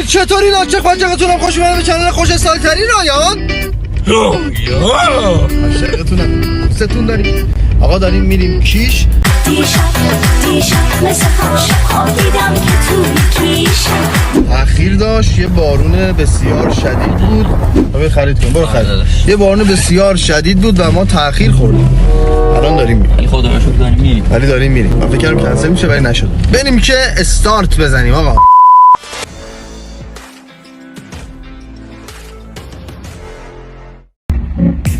رایان چطوری ناچه خواجقتونم خوش اومدن به کانال خوش سالترین رایان. عاشقتونم دوستتون داریم آقا. داریم میریم کیش. دیشب مثل شب دیدم که توی کیش تأخیر داشت. یه بارون بسیار شدید بود. برو خرید کن برو خرید. یه بارون بسیار شدید بود و ما تأخیر خوردیم. الان داریم میریم. ولی خدا رو شکر داریم میریم. ولی داریم میریم. من فکر کردم کنسل میشه ولی نشد. بریم که استارت بزنیم آقا.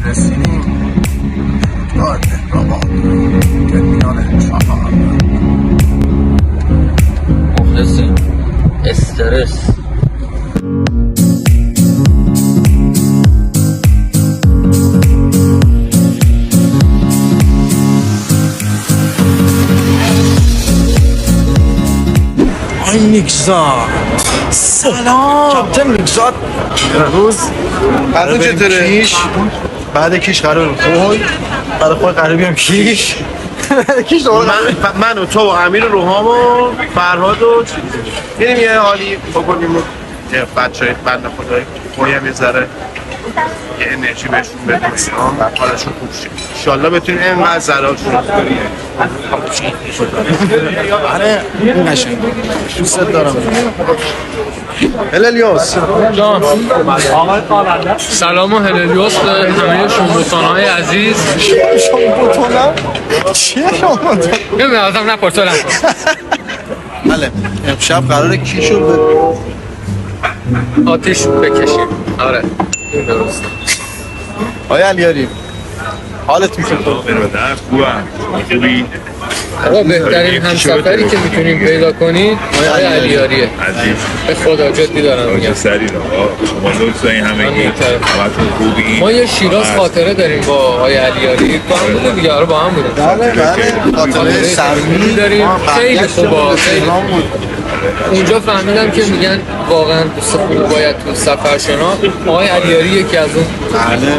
رسیدیم دار مهربان ترمینال 4. مخلصیم. استرس. آی میکزاد سلام کپتن میکزاد. روز بعد چطوره؟ بعد کیش قرار خوی بعد خوی قرار بیام کیش. کیش من و تو و امیر و روحام و فرهاد و میریم یه حالی بکنیم یه بچه بنده خدایی خوی هم یه ذره یه انرژی بهشون بدیم و حالشون خوب شد. انشالله بتونیم اینقدر ذرهاشون رو کنیم. آره این قشنگ دوست دارم. هللیوس جان سلام و هللیوس به همه شنبوتان‌های عزیز. شنبوتانم؟ چیه شنبوتان؟ نمیدونم نپرسولم. بله امشب قراره کیشو آتیش بکشیم. آره این درسته. آیا علیاری حالت چطور؟ خوبی آقا بهترین همسفری که میتونیم پیدا کنید آقای علیاریه. به خدا جدی دارم میگم. سری شما دوستای همگی همتون خوبی. ما یه شیراز خاطره داریم با آقای علیاری. با هم بوده دیگه. آره با هم بوده. بله خاطره سرمی داریم. خیلی خوبه. اونجا فهمیدم که میگن واقعا دوست خوب باید تو سفر شنا. آقای علیاری یکی از اون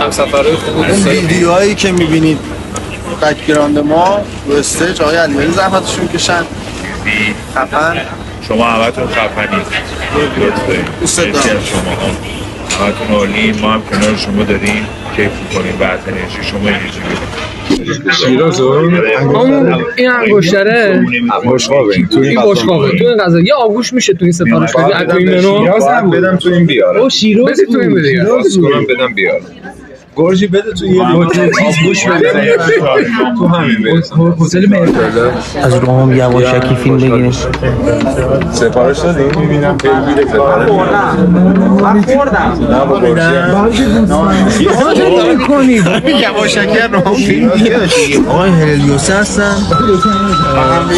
همسفرهای خوب دوست داریم. ویدیوهایی که میبینید بک‌گراند ما رو استیج آقای علیاری زحمتشون کشن. خفن شما همتون خفنید. دوست دارم. شما همتون عالی. ما هم کنار شما داریم کیف می‌کنیم. بعد انرژی شما انرژی این انگشتره بشقابه. این بشقابه تو این غذا یه آغوش میشه تو این سفارش بدی تو این منو بدم تو این بیاره. او شیراز بده تو این بده کنم بدم بیاره. گرجی بده تو یه آبگوش بده تو همین بده. هتل مهربان از روحام یواشکی فیلم بگیریم. سفارش دادیم میبینم پیگیر سفارش من خوردم نه با گرجی یواشکی رو فیلم بیاد. آقای هللیوس هستن. سلام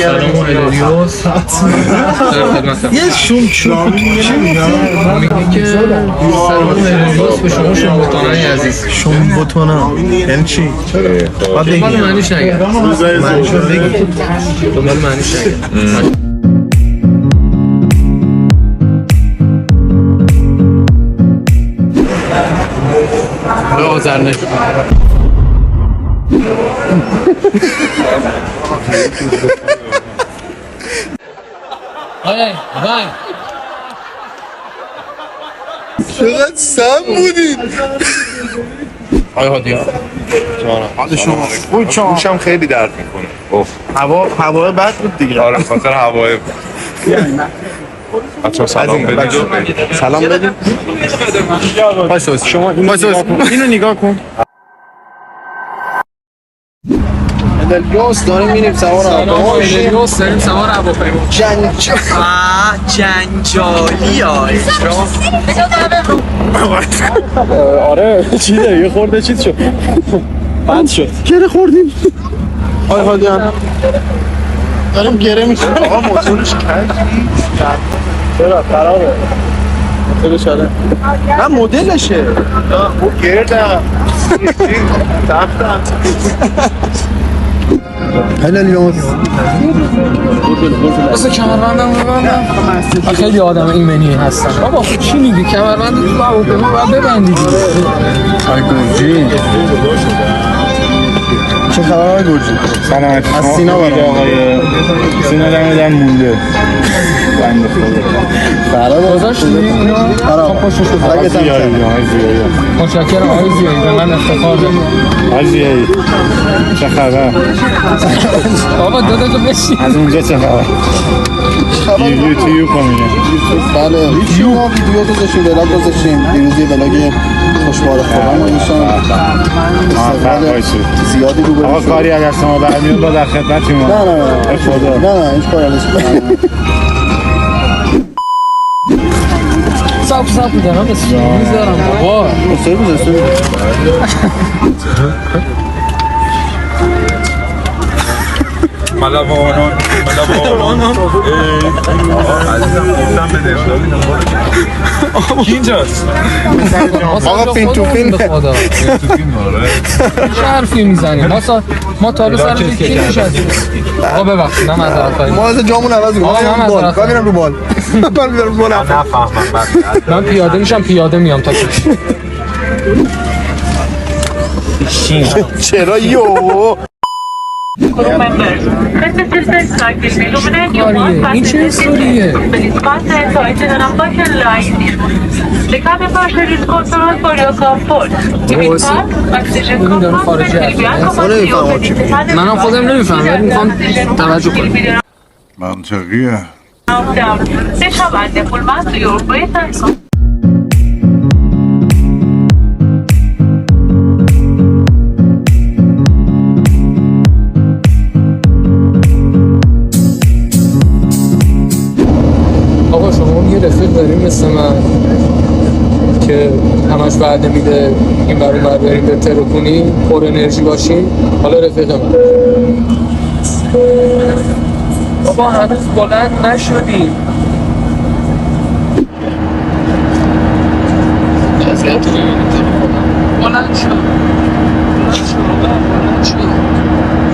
هللیوس یه شوم چون میگه که سلام هللیوس به شما شنبوتان‌های عزیز. شنبوتانا یعنی چی؟ دنبال معنیش نگه. معنیشو بگی. دنبال معنیش نگه. آزرنش آی وای چقدر سم بودید. آیا هادی حال شما گوشم خیلی درد میکنه. هوا بد بود دیگه. آره خاطر هوای بچه‌ها سلام بدید. سلام بدید. شما اینو نگاه کن. هللیوس داریم میریم سوار هواپیما. هللیوس داریم سوار هواپیما. جنجالی های آره چی داری یه خورده چیز شد بند شد گره خوردیم. آی حالیان داریم گره میکنیم. آقا موتورش کجی؟ چرا خرابه موتورش آره نه مدلشه. خوب گردم تختم هللیوس واسه کمربندم ببندم. خیلی آدم ایمنی هستن. بابا چی میگی کمربند تو هواپیما باید ببندی دیگه. آی گرجی چه خبر آقای گرجی؟ سلامتی. از سینا برام. آقای سینا دم مونده. بنده خدا. فراد گذاشتی اینو؟ آره خوشش بود. اگه زیایی تمام متشکرم آقای زیایی، به من افتخار دارم. زیایی چه خبر؟ بابا دو دقیقه بشین. از اونجا چه خبر؟ یوتیوب میگم. بله هیچی ما ویدیو گذاشتیم ولاگ گذاشتیم دیروز یه ولاگ خوشبار خودم و ایشان استقبال زیادی رو آقا بریم کاری از دست ما برمیاد با در خدمتیم. نه به خدا. نه هیچ کاری ازش صاف میدارم بسیار میذارم بابا. استوری ملوانان کی اینجاست؟ آقا فین تو فین به خدا چه حرفی میزنی؟ ما تا حالا سر کی نشستیم؟ آقا ببخشید من معذرت خواهی. ما از جامون عوض می‌کنیم. آقا، من من میرم رو بال. من میرم رو بال. من پیاده میشم پیاده میام تا چرا یو این چه استوریه؟ منم خودم نمیفهم ولی میخوام توجه کنم. منطقیه. آقا شما یه رفیق داریم مثل من که همش وعده میده این برون بر بریم به ترکونی پر انرژی باشیم. حالا رفیق من بابا هنوز بلند نشدیم. بلند شد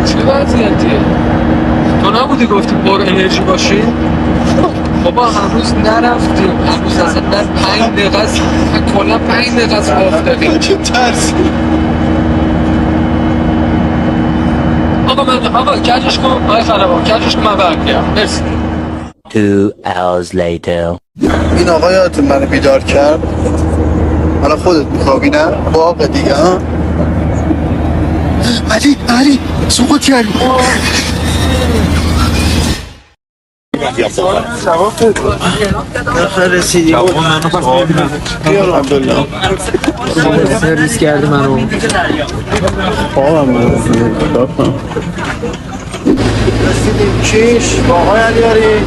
چه وضعیتیه؟ تو نبودی گفتی پر انرژی باشیم؟ بابا هنوز نرفتیم، هنوز اصلا در 5 دقیقه است، کلا 5 دقیقه است راه افتادیم. چه ترس آقا کجش کن، آقای خلبان کجش کن من برگردم. مرسی. 2 hours later. این آقا یادت منو بیدار کرد حالا خودت میخوابی نه؟ باقه دیگه ها علی سقوط کردی رسیدی الحمدلله سرویس کردی منو. رسیدیم کیش با آقای علیاری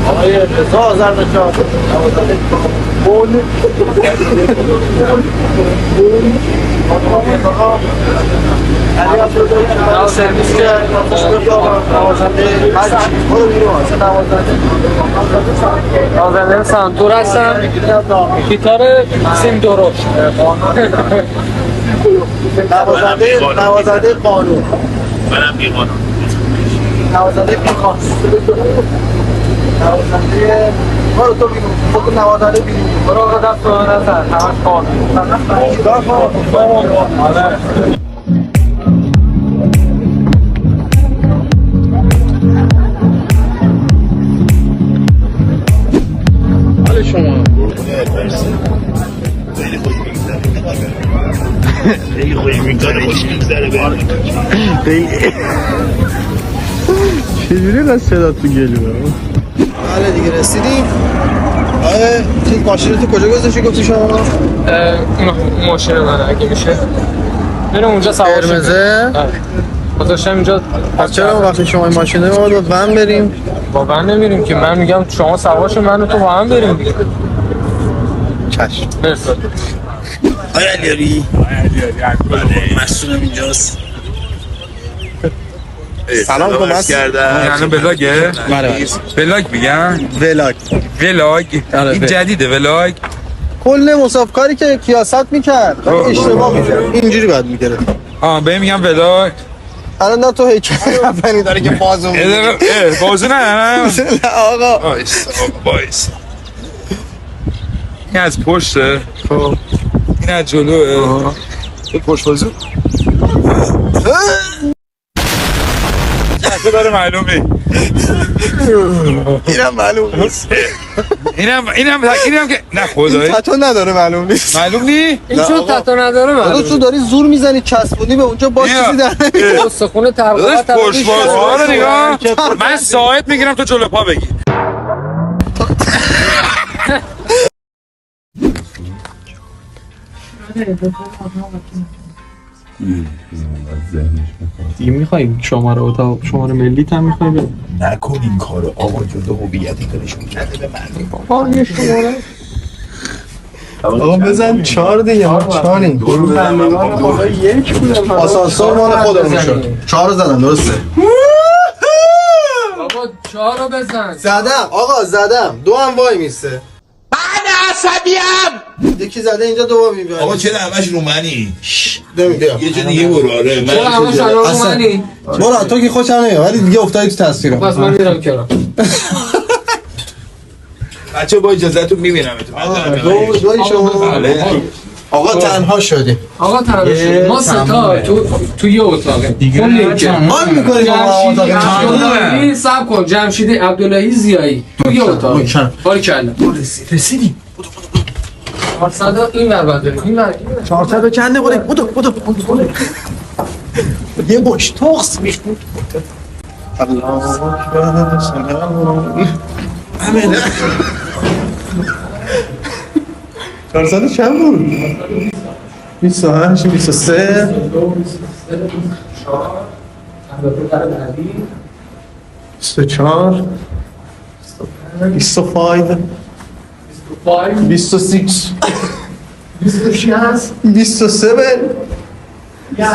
آقای رضا آذرنژاد بول علی عبدالله سرویس کرد نوازنده سنتور هستم، گیتار سیم درشت، نوازنده قانون منم بی قانون. نوازنده بیخواست نوازنده برو تو بیرون خود نوازنده بیرون برو آقا دست رو نزن همش قانون. حال شما خیلی خوش میگذره چجوری قصد صدا تو گلی برام بله دیگه رسیدیم آره چیز ماشین تو کجا گذاشتی گفتی شما؟ اون ماشین منه اگه میشه بریم اونجا سوار شیم. قرمزه؟ گذاشتم اینجا. پس چرا وقتی شما این ماشینه ما با ون بریم؟ با ون نمیریم که من میگم شما سوار شیم من و تو با هم بریم دیگه. چشم مرسی. آیا علیاری مسئولم اینجاست سلام کن بس یعنی بلاگه؟ بلاگ میگن؟ ولاگ این جدیده ولاگ کل مسابقاری که کیاست میکرد اشتباه میکرد اینجوری باید میکرد به میگم ولاگ الان نه تو هیچ رفنی داره که بازو میگه بازو نه آقا بایست این از پشته این از جلوه پشت بازو تو داره معلومه. اینم معلوم نیست. اینم که نه خدایی تتو نداره معلوم نیست. معلوم نی؟ این چون تتو نداره حالا تو داری زور میزنی چسبونی به اونجا با چیزی در نمیاد. استخون ترقوات پشتوار رو نگاه. من ساعت میگیرم تو جلو پا بگی. دیگه میخواییم شماره اتاق شماره ملیت هم میخواییم نکن این کارو آقا جلو هویتی دارشون کرده به مردم. آقا بزن 4 دیگه ما 4یم. آسانسور مال خودمون شد. 4 رو زدم درسته. بابا 4 رو بزن. زدم آقا زدم. 2 هم وای میسته. من عصبیم. یکی زده اینجا 2 میبره. آقا چرا همش رو منی؟ بیا. یه جا دیگه برو. آره چرا همه شما رو منی؟ برو تو که خوشم نمیاد ولی دیگه افتادی تو تصویرم. پس من میرم کنار. بچه با اجازهتون میبینم دو شما. آقا تنها شدی. آقا تنها شدی. ما ستا تو یه اتاقه. دیگه حال میکنیم ما اتاق عبداللهی صبر کن. جمشید عبداللهی زیایی تو یه اتاقه. باریکلا. رسیدیم. 400 این ور بعد بریم. این ور 400 کنده بریم. بودو. یه باش توخس میشون. الله اکبر. امین. 400 چند بود؟ 28 23 24 25 26 27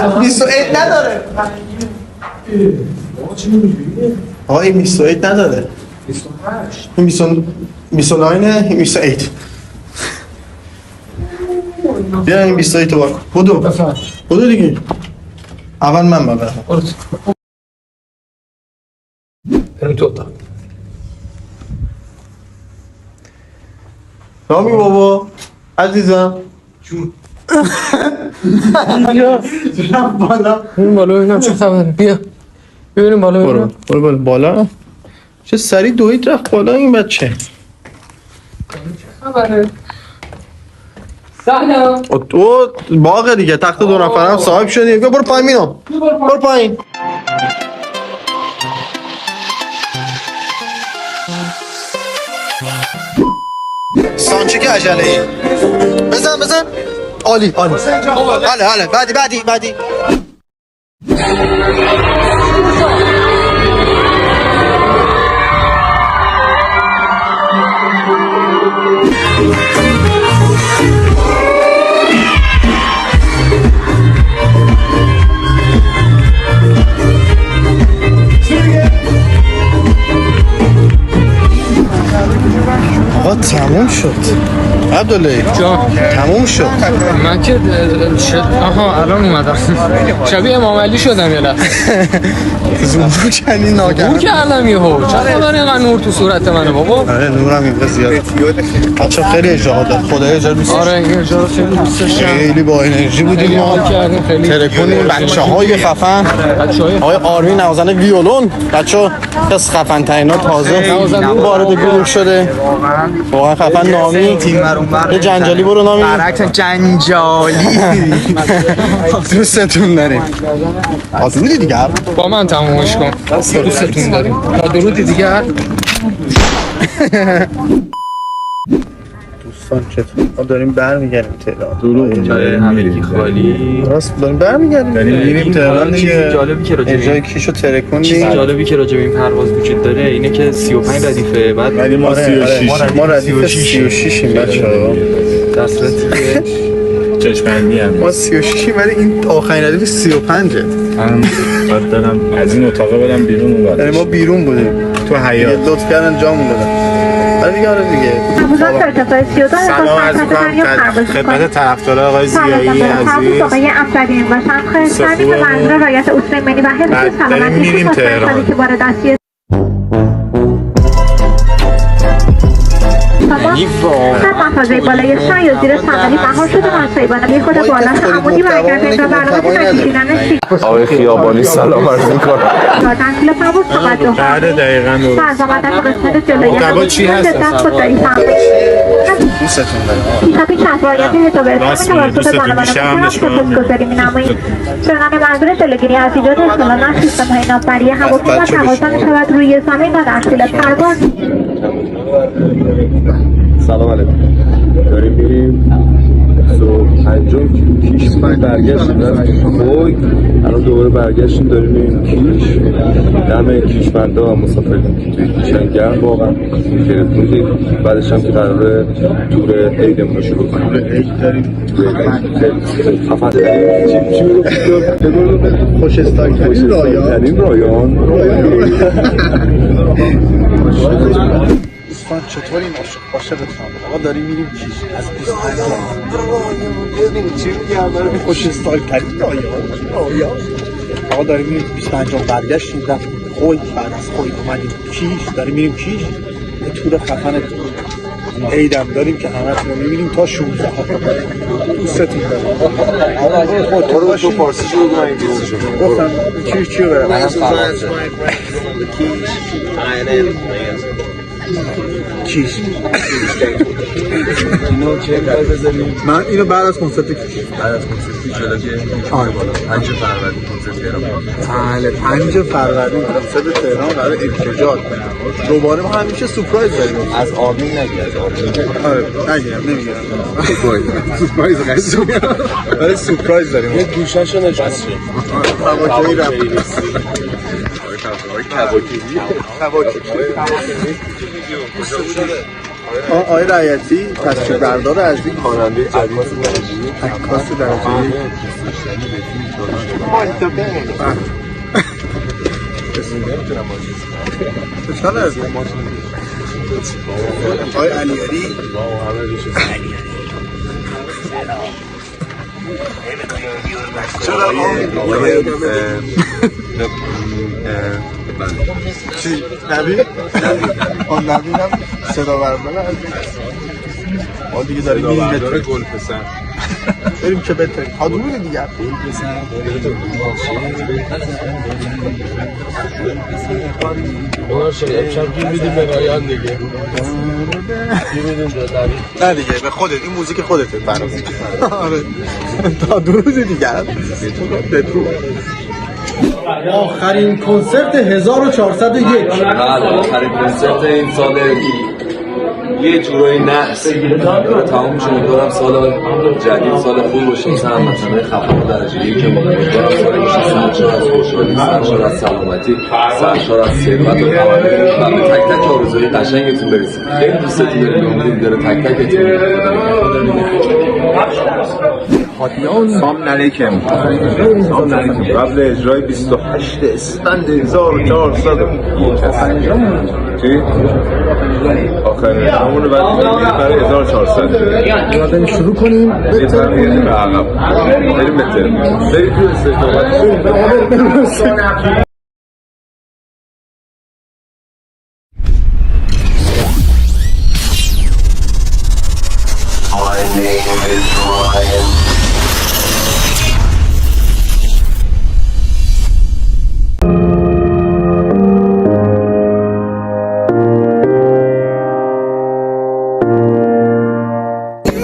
28 نداره آقا این 28 نداره 28 29 28 بیا این 28 تو باکن بودو دیگه اول من ببرم بریم تو اتاق. رامی بابا عزیزم جون بالا بریم بالا ببینم چه خبره. بیا ببینیم بالا ببینم. برو بالا چه سری دوید رفت بالا این بچه خبره. سلام. تو باغ دیگه تخت 2 نفرم صاحب شدی بیا برو پایین مینو برو پایین سانچه که عجله ای بزن عالی حاله بعدی آقا تموم شد عبداللهی جان تموم شد من که آها الان اومدم شبیه امام علی شدم یه لحظه زوم کنی ناگهان نور کردم یهو چرا داره اینقدر نور تو صورت منه بابا آره نورم اینقدر زیاده بچه خیلی اجاها داد خدای اجار میسیش آره این اجاره خیلی دوست داشتم خیلی با انرژی بودیم ما کردیم خیلی ترکونیم بچه های خفن آقای آرمین نوازنده ویولون بچه کس خفن ترینا تازه وارد گروه شده واقعا خفن. نامی یه جنجالی برو نامی برعکس جنجالی دوستتون داریم آزمودی دیگر با من تمومش کن دوستتون داریم تا درودی دیگر. دوستان چطور؟ ما داریم برمیگردیم تهران درود همگی خالی راست داریم برمیگردیم میریم تهران دیگه. جالبی که راجع اجای کیشو ترکون چیزی دیگه جالبی که راجع به این پرواز وجود داره اینه که 35 ردیفه بعد ولی ما 36 ما ردیف 36 این بچه‌ها در صورتی که چشمندی هم ما 36 ولی این آخرین ردیف 35 من باید دارم از این اتاقه برم بیرون اون یعنی ما بیرون بودیم تو حیاط لطف کردن جامون دادن ولی دیگه آره دیگه سلام عرض می‌کنم خدمت طرفدارای آقای زیایی عزیز آقای افشاری باشم خواهشاً به منظور رعایت اصول ملی و حفظ سلامتی میریم تهران که بار دستی در محفظه بالای سر یا زیر صندلی مهار شده مسایی بانم یه خود بالا عمودی برگردید و برنامه نکشیدن سیگار آقای خیابانی سلام عرض می‌کنم. تنسیل پرواز توجه بعد دقیقاً فرض آمدن به قسمت جلویی چی هست؟ دست خودداری فهمید دوستتون دارم. پیشاپی کفایت حساب توسط بانوان محترم سپاسگزاری می‌نماییم. شنیدن منظور جلوگیری از ایجاد اختلال در سیستم‌های ناوبری هواپیما و تقاضا می‌شود روی زمین و در طول پرواز سلام علیکم. داریم میریم صبح پنجم کیش برگشتیم خوی الان دوباره برگشتیم داریم میریم کیش دم کیشمنده و مسافرین توی کیشن گرم واقعا گرفتیم بعدش هم که قراره تور عیدمون رو شروع کنیم. عید داریم. خفن داریم خوش استایل ترین رایان. دوستان چطور این عاشقتون آقا داریم میریم کیش از 25 چی میگم داریم خوش استایل ترین رایان آقا داریم میریم 25 برگشتیم رفتیم خوی بعد از خوی اومدیم کیش داریم میریم کیش یه تور خفن عیدم داریم که همتون رو میبینیم تا 16 دوستتون دارم آقا خود تو رو باشیم فارسی شروع من انگلیسی شروع گفتم کیش چیو برم کیش اینو چه کار بذاریم من اینو بعد از کنسرت کیش جلوی آره بالا 5 فروردین کنسرت تهران بله 5 فروردین کنسرت تهران قرار افتجاج دوباره ما همیشه سورپرایز داریم از آرمین نگی از آرمین آره نمیگم سورپرایز ولی سورپرایز داریم یه گوشه‌شو نشست هواکی رفت آقای رعیتی تصویر بردار از این خواننده جدید عکاس درجه اشکال از آقای علیاری چرا چی؟ نبی؟ آن نبیدم صدا برداره از ما دیگه داریم میریم مترو گل پسر بریم که بهترین ها دور دیگر گل پسر اونا شده امشب گیر میدیم به رایان دیگه نه دیگه به خودت این موزیک خودته برام آره تا 2 روز دیگر مترو آخرین کنسرت 1401 آخرین کنسرت این سال یه جورایی نقص داره تمام شد. امیدوارم سال جدید سال خوب باشه مثلا هموطنای خفن درجه یک که امیدوارم سال باشه سرشار از خوشحالی سرشار از سلامتی سرشار از ثروت و تمدن و به تک تک آرزوهای قشنگتون برسید. خیلی دوستتون داریم امیدواریم داره تک تکتون سلام علیکم. قبل اجرای 28 اسفند 1400 چی؟ آخرین همون رو برای 1400 یادم شروع کنیم یه برمیگردیم به عقب بریم به ترم بریم توی استجابت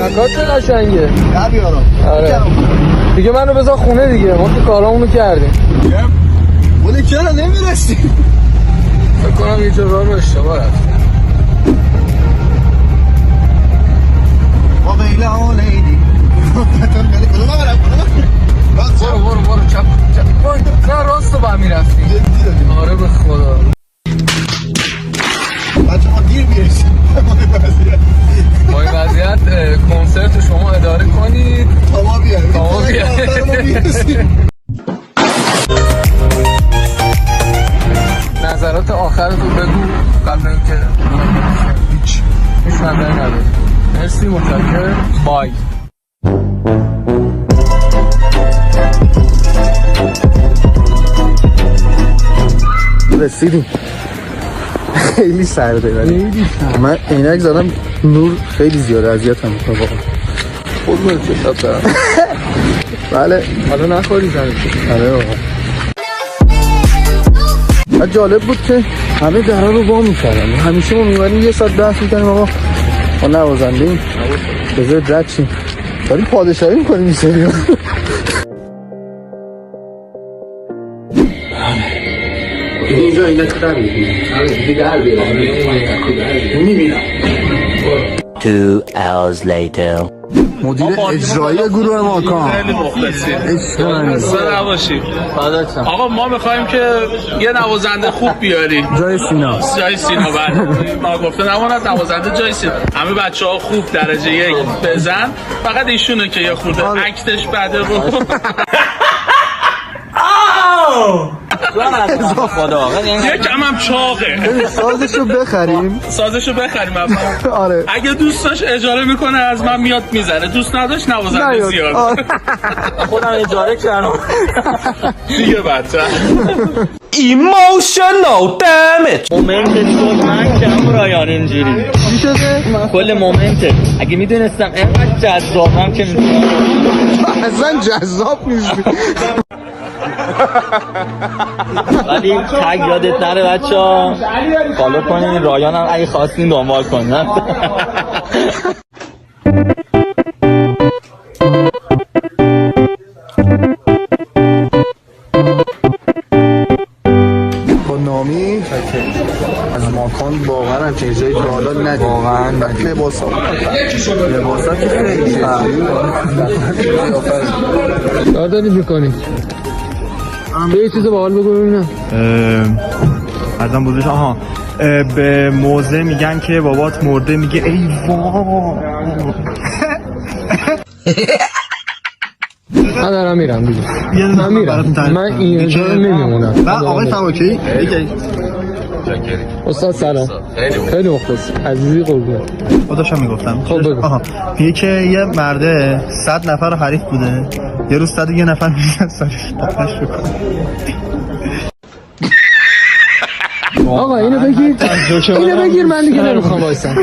نکات چه قشنگه بیارم آره دیگه منو بذار خونه دیگه ما که کارامونو کردیم بوده چرا نمیرسیم فکر کنم یه جا رو اشتباه رفتیم ما بیله ها لیدی برو چپ نه راست رو با میرفتیم آره به خدا بچه ما دیر بیرسیم با این وضعیت کنسرت شما اداره کنید تا ما بیاریم نظرات آخرتو بگو قبل اینکه هیچ نظری نداری مرسی متشکرم بای رسیدیم خیلی سرده ولی من عینک زدم نور خیلی زیاده اذیتم میکنه واقعا. خودمون چشات دارم. بله حالا نخوری زنید. آره واقعا. جالب بود که همه درها رو وا میکردن. همیشه ما میبریم یه ساعت بحث میکنیم آقا ما نوازنده ایم بذار رد چیم داریم پادشاهی میکنیم این سری. اینجا اینا که در میبینم 2 hours later. مدیر اجرایی گروه ماکان خیلی مخلصی نباشی. آقا ما میخوایم که یه نوازنده خوب بیاری جای سینا بعد ما گفته نماند نوازنده جای سینا. همه بچه ها خوب درجه 1 بزن فقط ایشونه که یه خورده اکتش بده رو یه کم هم چاقه. سازشو بخریم آره اگه دوست داشت اجاره میکنه از من میاد میزنه دوست نداشت نوازنده زیاد خودم اجاره کردم دیگه بچه Emotional damage مومنت شد من کم رایان اینجوری چی شده؟ کل مومنت اگه میدونستم اینقدر جذابم که اصلا جذاب نیست ولی تگ یادت نره بچه ها فالو کنین رایان هم اگه خواستین دنبال کنین. با نامی از ماکان واقعا هم چیزایی که حالا ندید واقعا لباسا که خیلی کار دارید میکنی یه چیز باحال بگو ببینم. ازم بزرگش به موزه میگن که بابات مرده میگه ای وای. من دارم میرم دیگه من میرم من اینجا نمیمونم. نه آقای تواکی استاد سلام خیلی مخلص عزیزی قربون خودشم میگفتم. خب بگو. میگه که یه مرده 100 نفر رو حریف بوده یه روز 101 نفر میشن سرش تپش بکنه. آقا اینو بگیر من دیگه نمیخوام وایسم.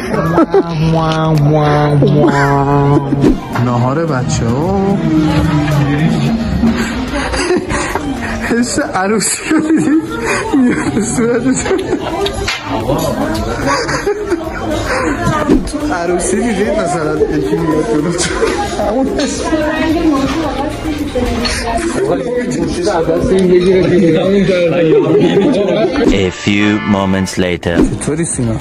ناهار بچه ها حس عروسی رو دیدید میاد صورتتون تو عروسی دیدید مثلا یکی میاد درست همون حس A few moments later. چطوری سینا؟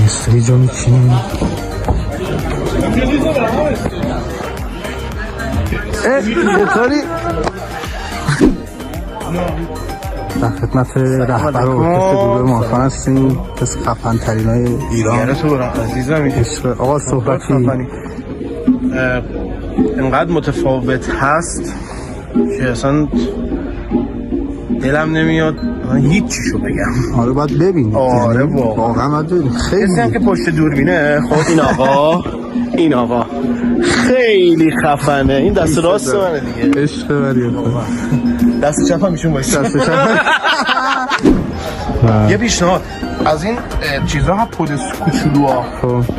مستری جان چی؟ چطوری؟ در خدمت رهبر و ارکستر گروه ماکان هستیم کسی خفن ترین های ایران. تو برم عزیزم آقا صحبتی اینقدر متفاوت هست که اصلا دلم نمیاد هیچ چیشو بگم. آره باید ببینید. آره واقعا باید ببینید. کسی هم که پشت دوربینه خب این آقا خیلی خفنه. این دست راست منه دیگه عشق بریه دست چپ هم ایشون باشه. دست چپ یه پیشنهاد از این چیزا ها پودس کوچولوها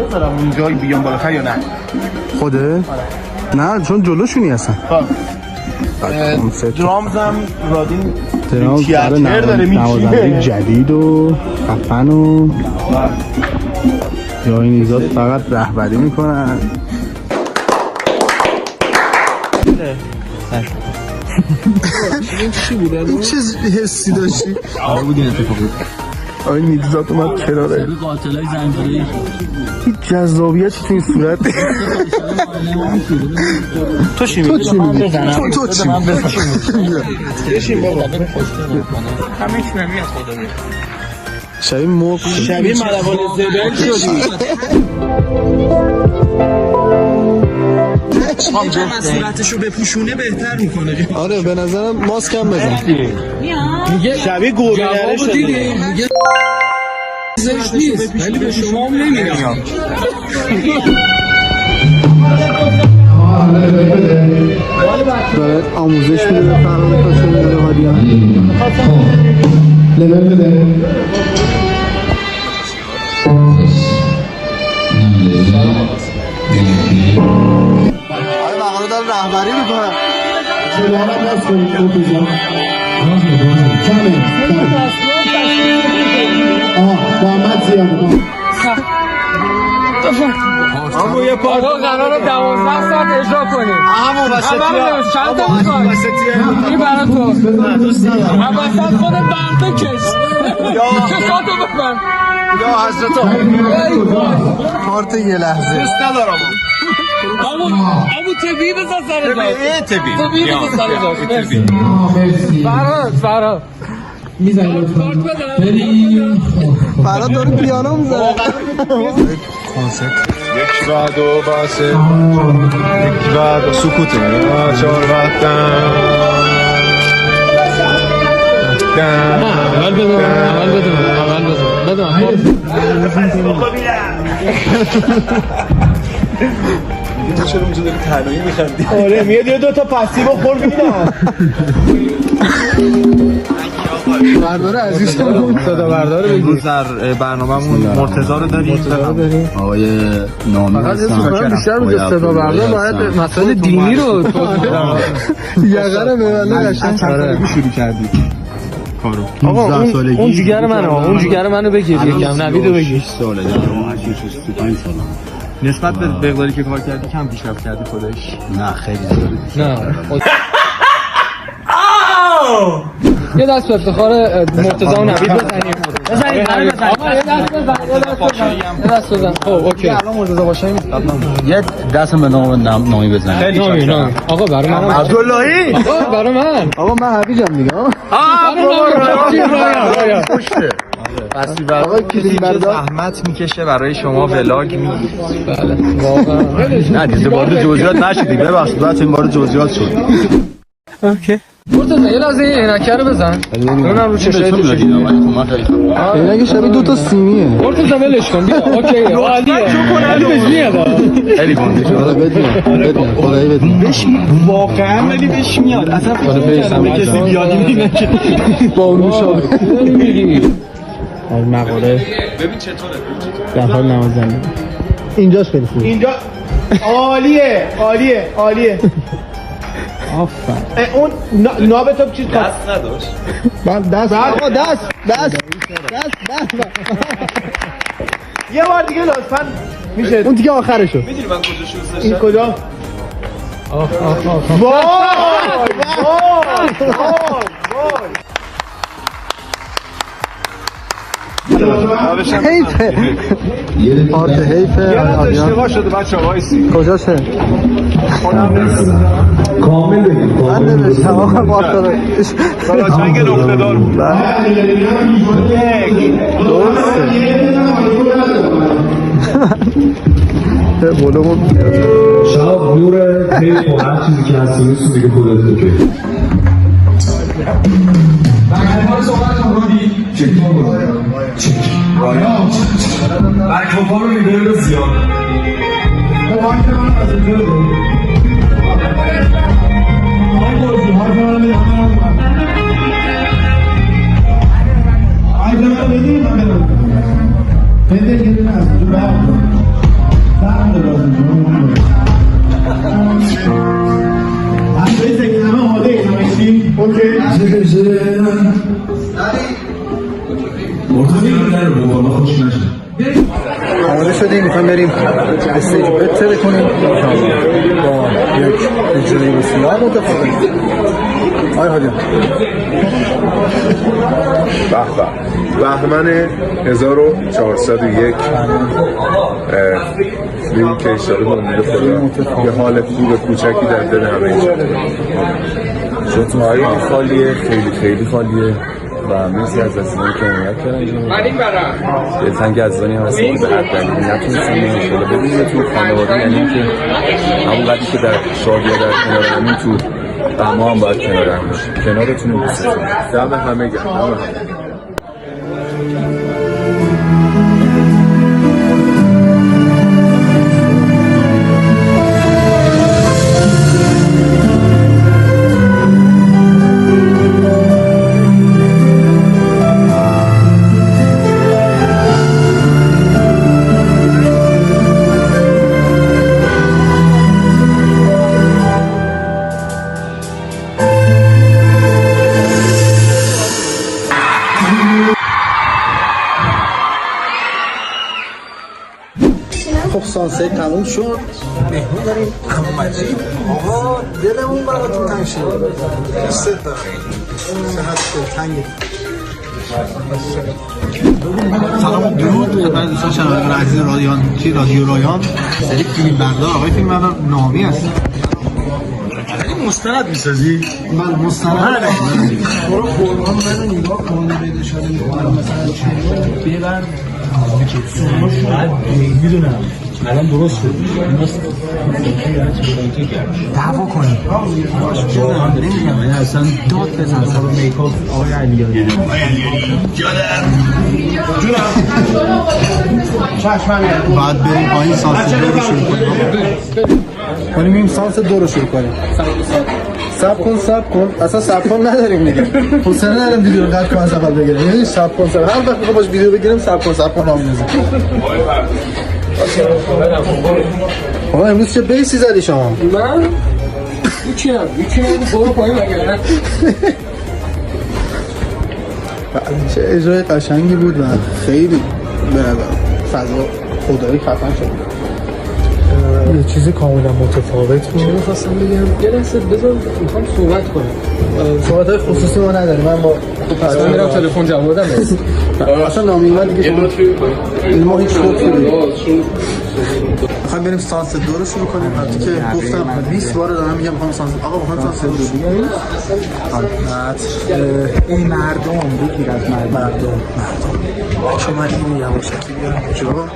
بذارم اونجای بیام بالا یا نه خوده؟ نه چون جلوشونی هستن. درامزم رادین تیاتر داره نوازنده جدید و خفن و یا این ایزاد فقط رهبری میکنن. این چی بود؟ این چه حسی داشتی؟ آره بود این اتفاق بود. آقای نیدزاد اومد کناره قاتلای زنجیری هیچ جذابیتی تو این صورت. تو چی میگی؟ تو چی میگی؟ بشین بابا همه چی نمیاد خدا میاد شبیه موب شبیه ملوان زبل شدی. هم صورتشو بپوشونه بهتر میکنه. آره به نظرم ماسک هم بزن. میگه شبیه گورنره شده. میگه زشت نیست ولی به شما هم نمیگم. داره آموزش میده به فرهاد کاشانی هادیان. مقاله داره رهبری میکنه. اما یه پارتا قراره 12 ساعت اجرا کنیم. همون وسطیه چند تا میخوای؟ این برای تو وسط خود برده کش چه ساعتو ببن یا حضرت پارت یه لحظه دوست ندارم امو تبی بزن سر داشت تبی بزن سر داشت فراد میزنی لطفا فراد داره پیانو میزنه یک و دو و سه یک و دو سکوته چهار و اول بدون چرا اونجا داری تنهایی میخندی؟ آره میاد یه دوتا پسی بخور میدم برداره عزیزم صدا برداره بگیر در برنامه‌مون مرتضی رو داریم آقای نامی هستم بیشتر روز صدا بردار باید مسائل دینی رو یقه رو ببنده قشنگ شروع کردی کارو آقا اون جیگر منه اون جیگر منو بگیر یکم نویدو بگیر 6 ساله دارم 35 سالم نسبت به مقداری که کار کردی کم پیشرفت کردی خودش نه خیلی زیاده نه یه دست به افتخار مرتضی و نوید بزنیم آقا یه دست بزن خب اوکی الان مرتضی باشه یه دست به نامی بزنیم نامی آقا برای من عبداللهی آقا برای من آقا من حویجم دیگه آقا کلی زحمت میکشه برای شما ولاگ میگیره بله واقعا نه دیگه وارد جزئیات نشدی ببخشید بعد این وارد جزئیات شد اوکی مرتضی یه لحظه این عینکه رو بزن اونم رو چشای تو اینکه شبیه دو تا سیمیه مرتضی ولش کن بیا اوکی عالیه علی بهش میاد خیلی گنده شده بدون خدایی بدون بهش واقعا ولی بهش میاد اصلا به کسی بیادی میگه که با اون شده میگی مقاله ببین چطوره در حال نوازنده اینجاش خیلی خوبه اینجا عالیه آفرین اون ناب تو چیز دست نداشت من دست آقا دست یه بار دیگه لطفاً میشه اون دیگه آخرشو میدونی من کجا شروع داشتم این کجا حیفه پارت حیفه اشتباه شده بچه ها وایسی کجاشه کامل بگیم من نوشتم آقا باشده چنگ نقطه دار بود درسته بولمون شب نور حیف و هر چیزی که هستی نیست دیگه خودت بگیر برکوپا رو میبره به زیاد آماده شدیم میخوایم بریم استیج بتره کنیم با یک اجرای بسیار متفاوت آی حاجم بهمن 1401 میگیم که اشاره به امید خدا یه حال خوب کوچکی در دل همه اینجا شتمایی خالیه خیلی خالیه و مرسی از دستیدانی که حمایت کردن دلتن گزدانی هستم به هر دلیلی نتونستم انشالله ببینیم تو خانواده یعنی که همون قدری که در شادی در کنار همین تو ما هم باید کنار هم باشیم کنارتون دوستتون دم همه گرم دم همه جلسه تموم شد، مهمون داریم عمو مجید. آقا دلمون براتون تنگ شد. دوست دارم. چقدر دلتنگه. سلام و درود خدمت دوستان شنوندگان عزیز رادیو رایان. سری فیلم بردار آقای فیلم بردار نامی هست. خیلی مستند میسازی؟ من مستند برو قرآن منو نگاه کن پیدا شده میکنم مثلا چه ببر میدونم الان درست شد دعوا کنی نمیدونم اصلا داد بزن سر میکاپ آقای علیاری بعد بریم پایین سانس دو رو شروع کنیم این سانس دو رو شروع کنیم سب کن اصلا سب کن نداریم دیگه حسنه ندارم ویدیو قد کن از اول بگیرم یعنی سب کن هر وقت میخوام باش ویدیو بگیرم سب کن آموزه آقا امروز چه بیسی زدی شما؟ من؟ هیچی برو پایین مگه چه اجرای قشنگی بود و خیلی به فضا خدایی خفن شد یه چیز کاملا متفاوت بود. چی می‌خواستم بگم؟ یه لحظه بذار می‌خوام صحبت کنم. صحبت‌های خصوصی ما نداریم. من با اصلا میرم تلفن جواب بدم. اصلا نامیمد دیگه شما ما هیچ لطفی نمی‌کنیم. می‌خوایم بریم سانس دو رو شروع کنیم. وقتی که گفتم 20 بار دارم میگم می‌خوام سانس آقا می‌خوام سانس دو بگیریم. این مردم بگیر از مردم. شما این یواشکی بیارم کجا؟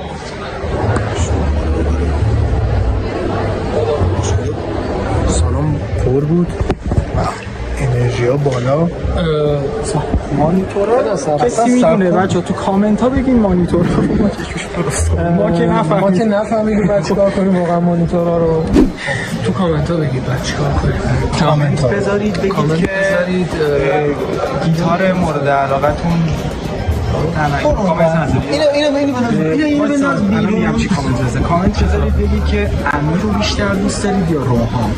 سالن پر بود انرژی ها بالا مانیتور ها کسی میدونه بچه تو کامنت ها بگین مانیتور ما که نفهمیدیم باید چیکار کنیم واقعا مانیتور ها رو تو کامنت ها بگید باید چیکار کنیم کامنت بذارید بگید که گیتار مورد علاقتون کامنت بذارید بگید که امیر رو بیشتر دوست دارید یا روحان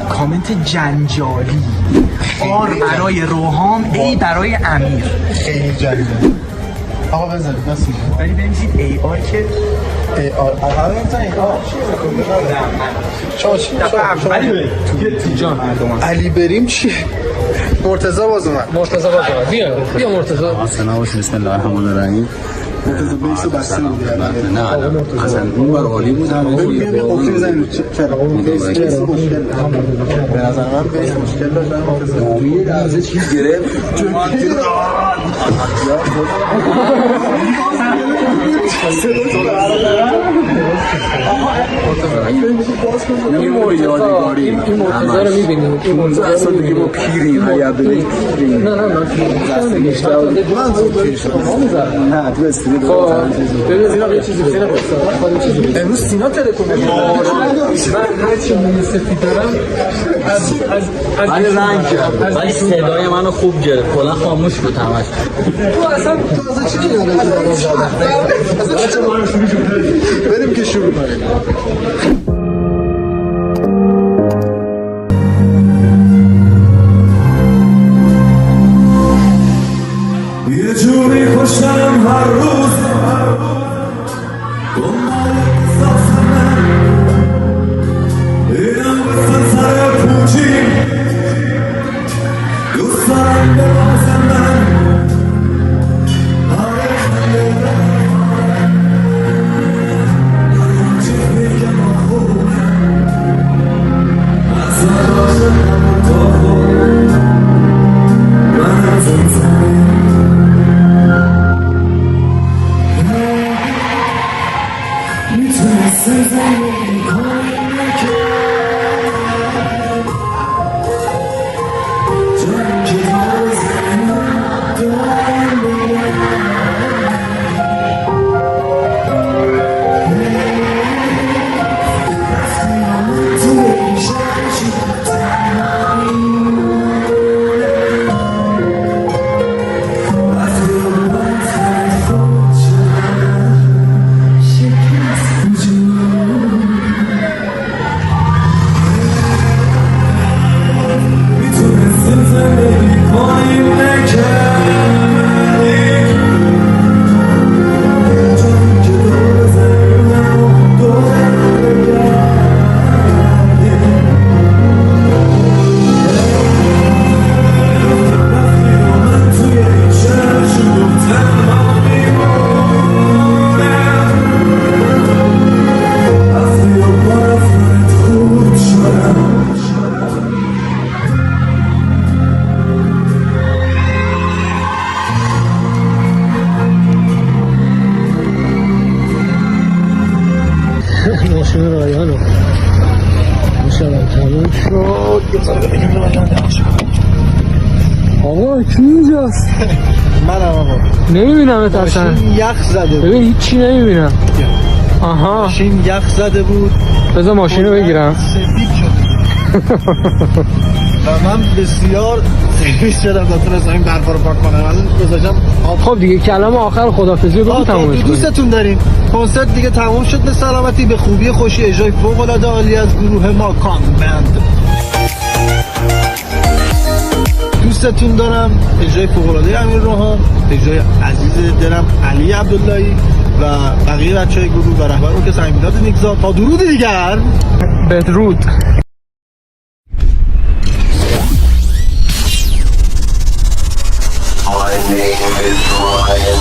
کامنت جنجالی آر برای روحان ای برای امیر خیلی جنجالی آقا بذارید ولی بنویسید ای آر که ای آر آقا بنویسید علی بریم چیه؟ مرتضی باز اومد بیا مرتضی سلام بسم الله الرحمن الرحیم مرتضی بیسو بسته بود نه اصلا اون بر عالی بود بیا قفلی بزنیم چرا بیس مشکل به نظر من بیس مشکل داشت نامی درزه چیز گرفت این موی یادگاری این مرتضی رو میبینیم این مرتضی رو دیگه با پیریم حیابه پیریم نه من تو استودیو سینا یه چیزی امروز سینا تلکون من هر چی سفید دارم از رنگ کرد ولی صدای منو خوب گرفت کلا خاموش بود همش تو اصلا چی بریم که شروع کنیم یه جوری خوشم هر روز دنبال احساسمه اینم بسن سر پوچی دوست دارم ببازم من شبم تموم شد. آقا کی اینجاست؟ منم آقا. نمیبینم اصلا. ماشین یخ زده. ببین هیچی نمیبینم. آها. ماشین یخ زده بود. بذار ماشین رو بگیرم. سفید شده. و من بسیار سرویس شدم تا این برفا رو پاک کنم. الان گذاشتم. خب دیگه کلام آخر خدافظی رو بگو تمومش کنیم. دوستتون داریم. کنسرت دیگه تموم شد به سلامتی، به خوبی خوشی، اجرای فوق‌العاده عالی از گروه ماکان بند. دوستتون دارم. اجرای فوق‌العاده امیر روحان، اجرای عزیز دلم علی عبداللهی و بقیه بچهای گروه و رهبر ارکستر امیرزاده نیکزاد. تا درود دیگر. بدرود. My name is Ryan.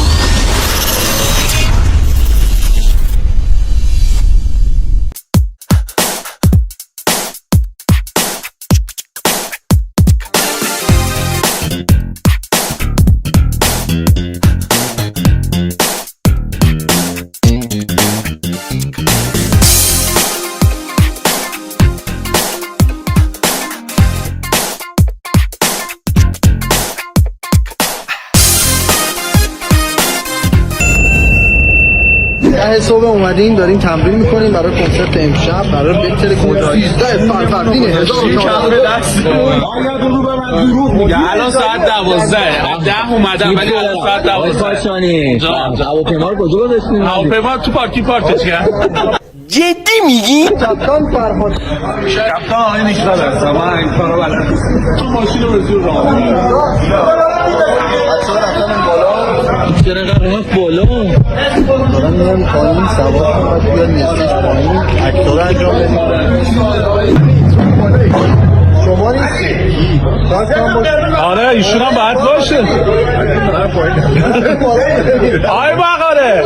صبح اومدیم داریم تمرین میکنیم برای کنسرت امشب، برای بهتر کنسرت 13 فروردین 1400. الان ساعت 12 10 اومدم ولی الان ساعت 12 کاشانی هواپیما رو کجا گذاشتین؟ هواپیما تو پارکش کرد. جدی میگی؟ کپتان فرهاد. کپتان آقای نیکزاد هستم. من این کارو بلدم. تو ماشین رو به زور راه چرا رفت بالا؟ دارم میرم پایین سوار کنم بیاد نزدیک پایین اکتور انجام بدیم. شما نیستی؟ آره ایشون هم باید باشه. آقای مقاله،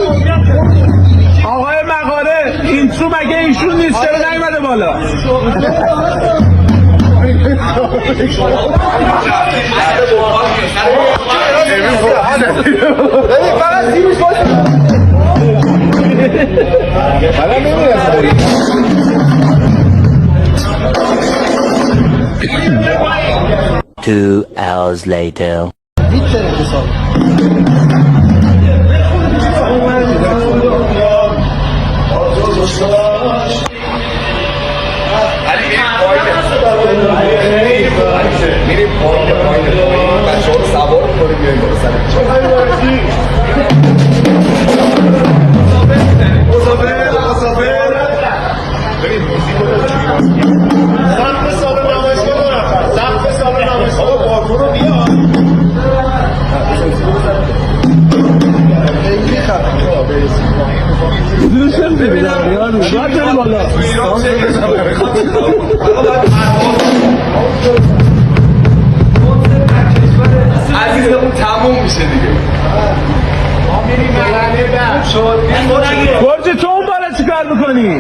آقای مقاله، اینترو مگه ایشون نیست؟ چرا نیومده بالا؟ فقط سیمش باشه. حالا نمیرسه. 2 hours later. میریم پایین بچه ها رو سوار کنیم بیاییم بالا سر سقف سال نمایشگاه دارم. سقف سال نمایشگاه بارکو رو بیا. عزیزمون تموم میشه دیگه. برج تو اون بالا چیکار میکنی؟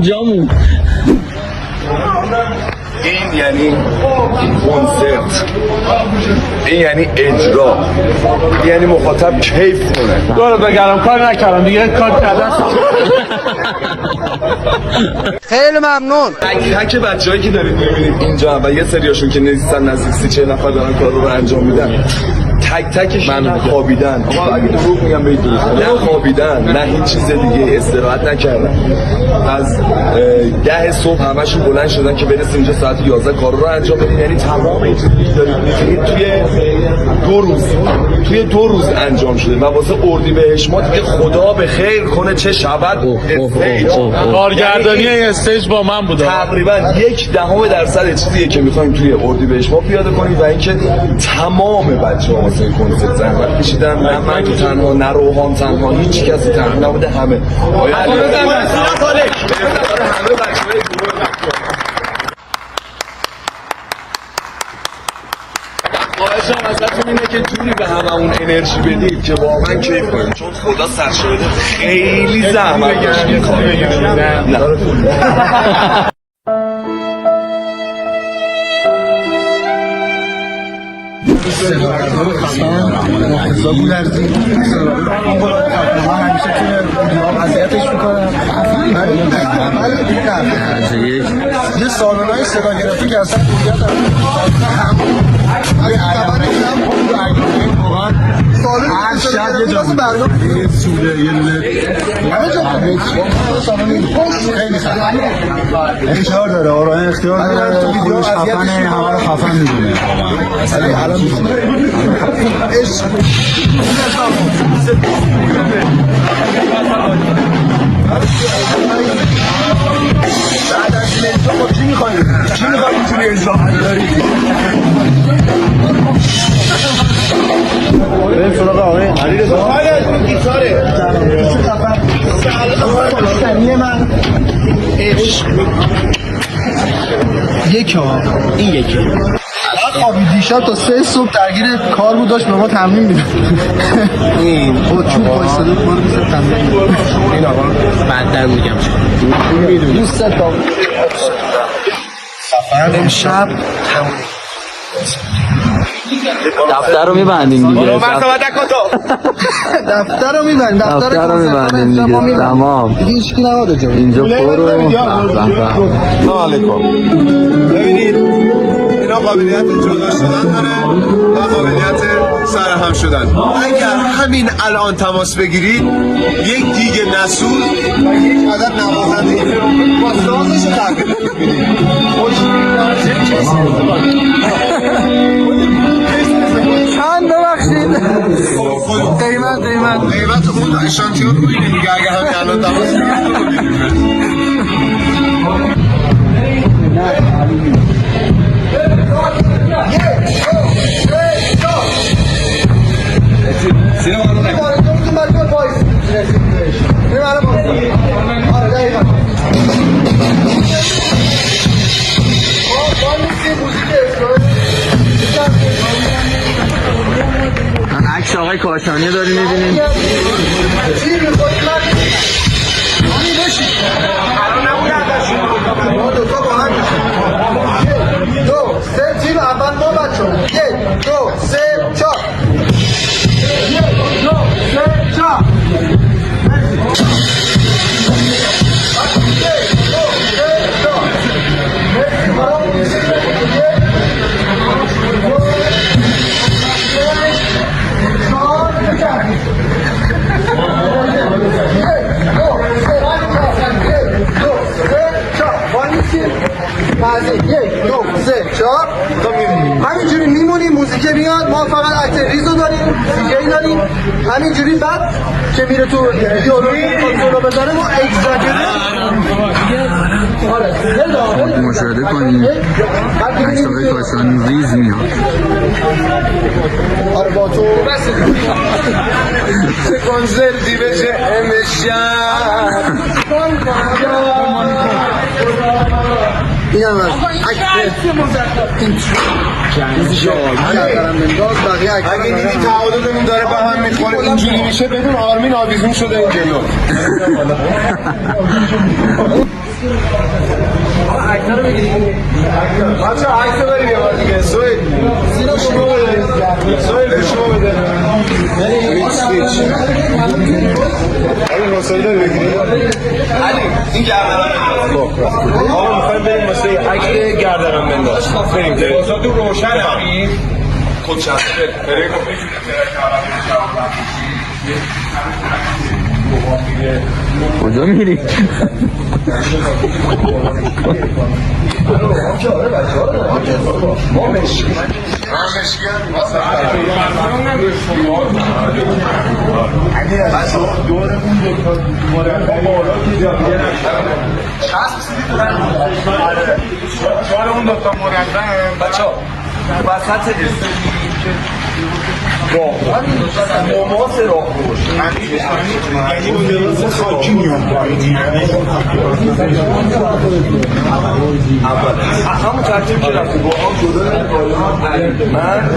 جامون این یعنی کنسرت، این یعنی اجرا، یعنی مخاطب کیف کنه. دورت بگرم کار نکردم دیگه، کار کردم. خیلی ممنون. تک بچه‌هایی که دارید می‌بینید اینجا و یه سریاشون که نزدیکن نزدیک 30-40 نفر دارن کار رو انجام میدن، تک من خوابیدن. آقا اگه دروغ میگم بگید نه خوابیدن، نه هیچ چیز دیگه، استراحت نکردن. از 10 صبح همشون بلند شدن که برسیم اینجا ساعت 11 کار رو انجام بدیم. یعنی تمام این چیزی که دارید می‌بینید توی 2 روز انجام شده و واسه اردیبهشت ما دیگه خدا به خیر کنه چه شود کارگردانی استیج با من بود. تقریبا 0.1% چیزیه که می‌خوایم توی اردیبهشت ما پیاده کنیم و اینکه تمام بچه‌ها واسه این کنسرت زحمت کشیدن. نه من تو تنها، نه روحان تنها، هیچ کسی تنها نبوده، همه. آیا همه بچه‌های خواهشم ازتون اینه که جوری به هممون انرژی بدید که واقعا کیف کنیم، چون خدا سرشاهده خیلی زحمت داشت این کار. محافظا بود ارزی همیشه که اذیتش میکنم. سالن‌های صدا گرفته که اصلا هویت هر شب یه جا یه سوله یه دونه همه جا خیلی اختیار داره آرای اختیار داره خودش خفنه همه رو خفن میدونه بعد از این اجرا چی میخوایی؟ چی میخوایی اینجوری اجرا داری؟ بریم سراغ آقای علیرضا گیتاره سلام من عشق یک ها این یکی خوابی دیشب تا 3 صبح درگیر کار بود داشت به ما تمرین میده این با چوب وایساده بود ما رو میزد تمرین این آقا بعدتر میگم میدونی دوست تا سفر امشب تمرین دفتر رو میبندیم دیگه دفتر رو میبندیم دفتر رو میبندیم دیگه تمام دیگه هیچکی نباده جا اینجا پرو سلام علیکم. ببینید اینا قابلیت جدا شدن داره و قابلیت سرهم شدن. اگر همین الان تماس بگیرید یک دیگه نسود و یک عدد نوازنده با سازش رو تحقیل میدید. چند ببخشید قیمت اون اشانتیون رو بینید دیگه اگر همین الان تماس بگیرید عکس آقای کاشانی داری میبینیم همینجوری میمونیم موزیک میاد ما فقط عکس ریزو داریم دیگه داریم همینجوری بعد که میره تو یورو بزنه ما اگزاجره مشاهده کنیم عکس آقای کاشانی ریز میاد آره با تو سکنزردی بشه امشب این هم از اگه دیدی تعادلمون داره به هم میخوره اینجوری میشه بدون آرمین آویزون شده این جلو عکس رو بگیریم بچه عکس رو بریم یه بار دیگه سوید شما بده سوید شما بده این مسئله رو بگیریم علی این گردنم آقا میخوایم بریم مسئله عکس گردنم بنداز بریم که بازا تو روشنه خود شخص بریم کجا میری؟ ما مشکی مماس راه روش یعنی خاکی میان همون ترتیب که رفتی با هم جدا من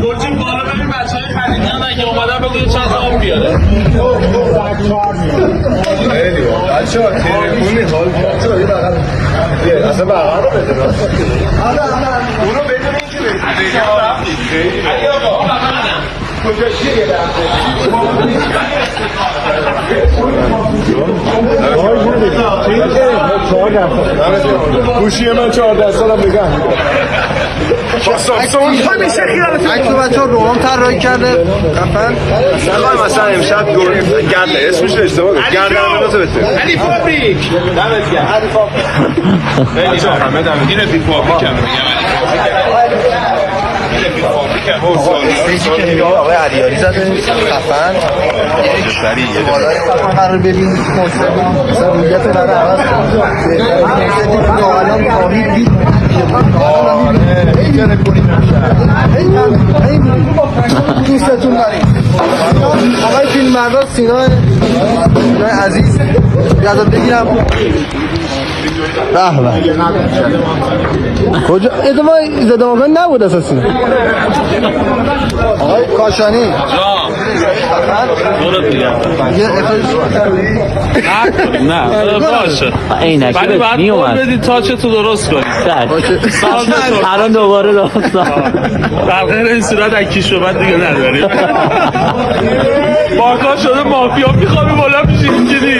برچین بالا ببین بچه های خریدی هم اگه اومدن بگوید چند تا آب بیاره. خیلی بچه ها تلفونی حال بچه ها یه بغل اصلا بغل رو بده اونو بدون این که بگید علی آقا کجا چیه یه گوشی من 14 سالم نگه همیشه خیالتون عکس بچه ها روغام طراحی کرده قفل مثلا امشب گرد اسمش اشتباه گفت گردنبنداتو بده علی فابریک دمت گرم علی فابریک بچه ها همه دمت این رفیق فابریک هم میگم آقای علیاری زده خفن بالای خفن قرار ببینید مثلا رویت برای عوض الان خواهید دید دوستتون داریم آقای فیلم مرداد سینا عزیز یادت بگیرم کجا ادامه زده مکان نبود اساسی آقای کاشانی نه باشه ولی باید قول بدید تاچتو درست کنید الان دوباره در غیر این صورت اکیش رو بعد دیگه نداریم باکا شده مافیا میخوابی بالا میشه اینجوری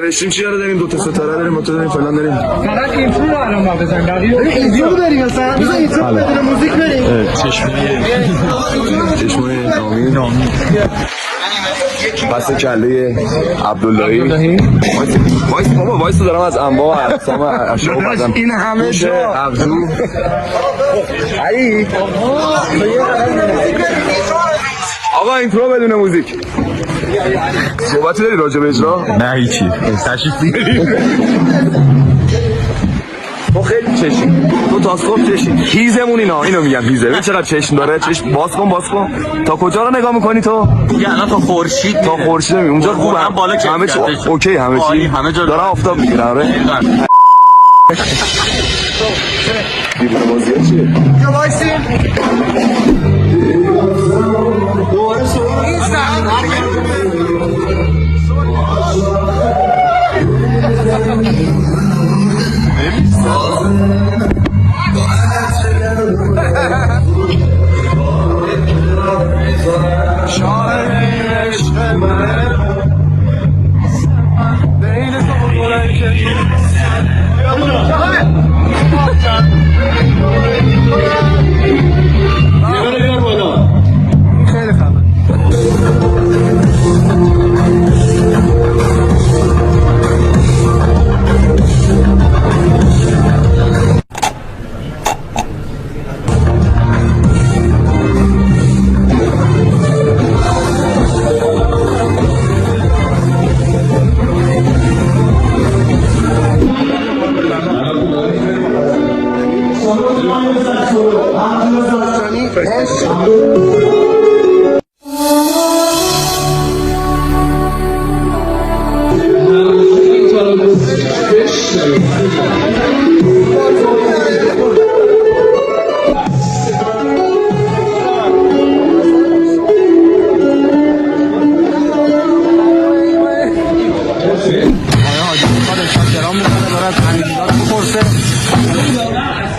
نوشتیم چی رو داریم 2 تا ستاره داریم موتور داریم فلان داریم فقط اینترو رو الان ما بزن اینترو بریم مثلا بزن اینترو بدون موزیک بریم چشمای نامی پس کله عبداللهی وایس بابا وایس دارم از انواع اقسام اشیاء بدم این همه جا ابزو علی آقا اینترو بدون موزیک صحبتی داری راجع به اجرا؟ نه هیچی تشریف تو خیلی چشم تو تاسکوپ چشم هیزمون اینو میگم هیزه ببین چقدر چشم داره چشم باز کن تا کجا رو نگاه میکنی تو دیگه الان تا خورشید اونجا خوبه همه چی اوکی همه چی داره آفتاب میگیره آره دیدن بازیه چیه یا وایسیم دوباره سوال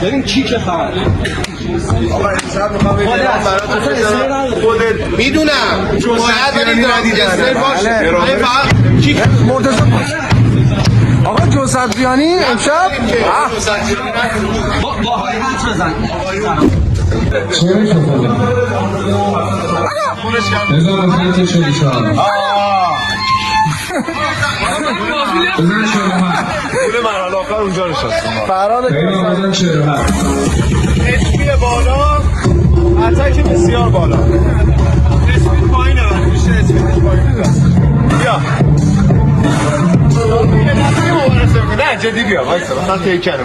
ببین کی که خبر آقا امشب میخوام بگم براتون بذارم خودت میدونم باید ندیدن باشه فقط کی مرتضی آقا جوسفزیانی امشب با های حد بزن پول مرحله آخر اونجا نشستم فراد اسپی بالا اتک بسیار بالا اسپی پایینه ولی میشه اسپی پایینه بیا نه جدی بیا وایسا من تیکنه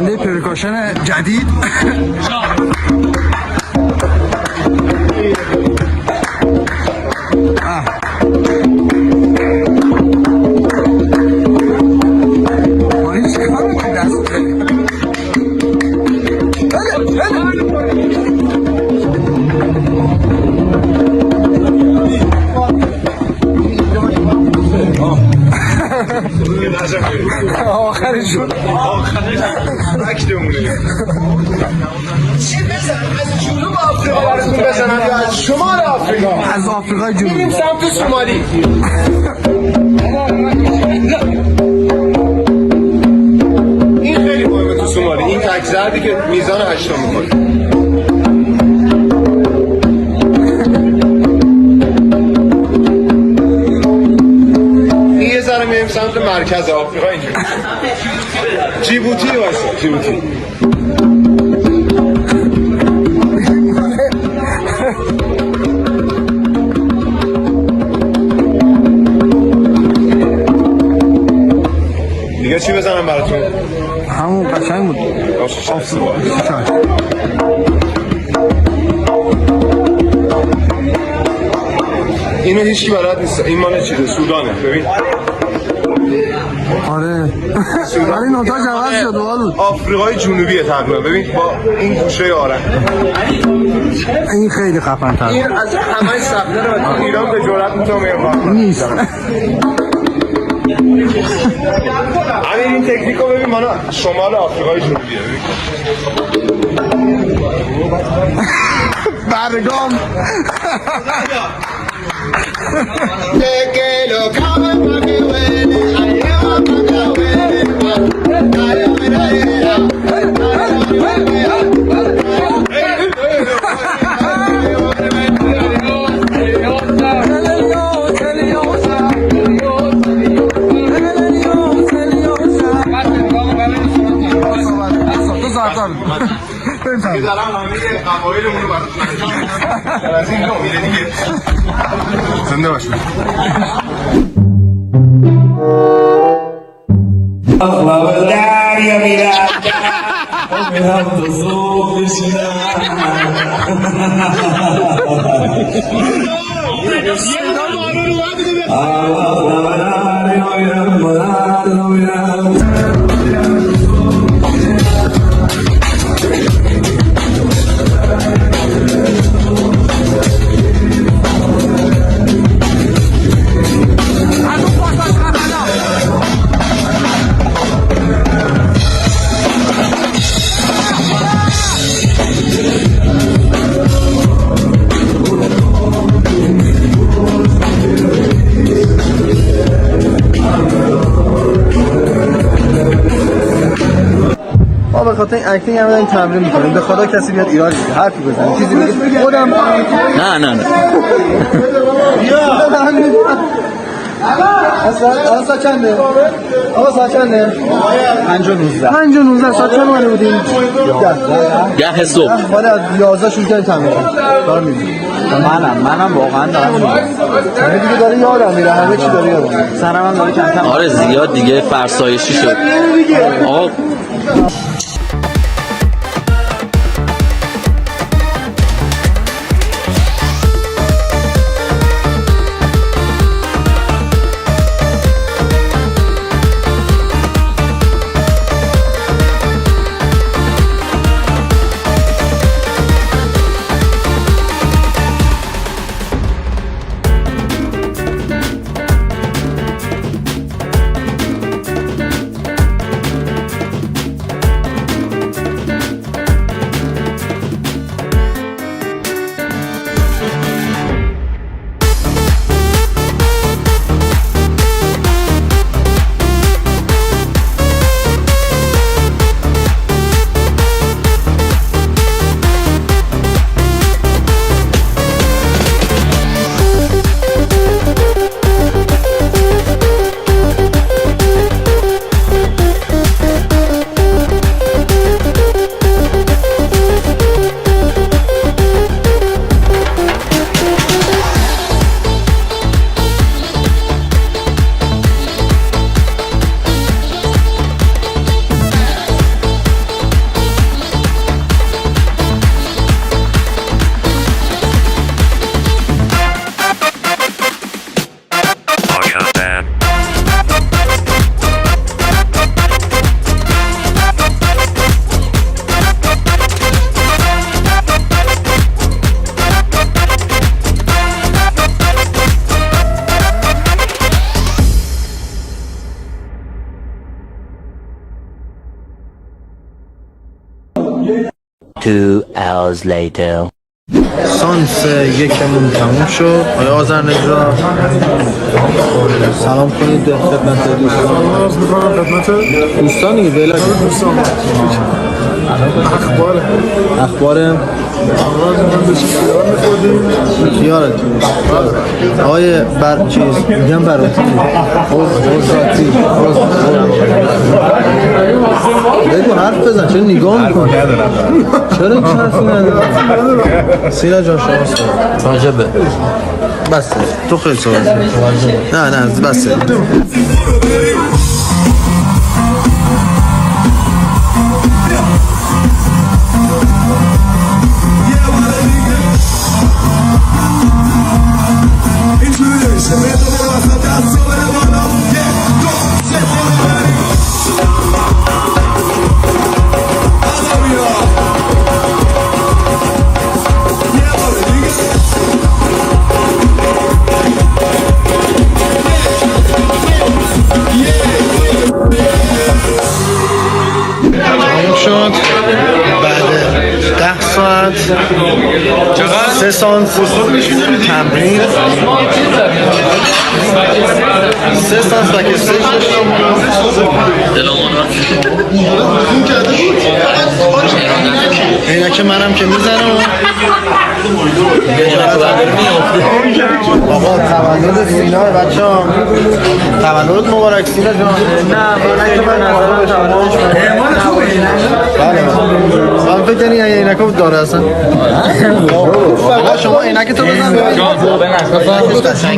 راننده پرکاشن جدید آخرشون از جنوب آفریقا براتون بزنم یا از شمال آفریقا؟ از آفریقای جنوبی بریم سمت سومالی. این خیلی مهمه تو سومالی، این تک زردی که میزان 8 میکنه. این یه ذره میریم سمت مرکز آفریقا اینجا. جیبوتی واسه جیبوتی. دیگه چی بزنم براتون؟ همون قشنگ بود. اینو هیچکی بلد نیست. این مال چیزه؟ سودانه. ببین. آره. ولی نوتاش عوض شد والو. آفریقای جنوبیه تقریبا. ببین با این گوشه آره. این خیلی خفن تر. این از همه سخت‌تره و تو ایران به جرئت میتونم نیست. همین این تکنیکو ببین مانا شمال آفریقای جنوبیه. برگام زنده باشید. ما به خاطر این اکتینگ هم داریم تمرین میکنیم. به خدا کسی بیاد ایران حرفی بزنه چیزی بگه خودم نه اصلا ساعت چنده؟ آقا ساعت چنده؟ 5 و 19 ساعت چند اومده بودیم؟ 10 صبح ما از 11 شروع کردیم تمرین دار میدیم. منم واقعا دارم همه دیگه داره یادم میره، همه چی داره یادم میره. سرم هم داره کم کم آره زیاد دیگه فرسایشی شد آقا. fan. Two hours later. سانس یکمون تموم شد. آیا آذر نژاد سلام کنید خدمت دوستان دیگه بله دوستان اخبار خیالت آقای چیز میگم براتی بگو حرف بزن چرا نگاه میکنی چرا این حرفی نداری سینا جان شما واجبه بسه تو خیلی صحبت نه بسه شد بعد 10 ساعت 3 سانس تمرین 3 سانس بک استیج عینک منم که میزنم بابا تولد سینا بچه ها تولدت مبارک سینا جان نه من نظرم تولدش بله من فکر کنی عینک رو داره اصلا آقا شما عینک تو بزن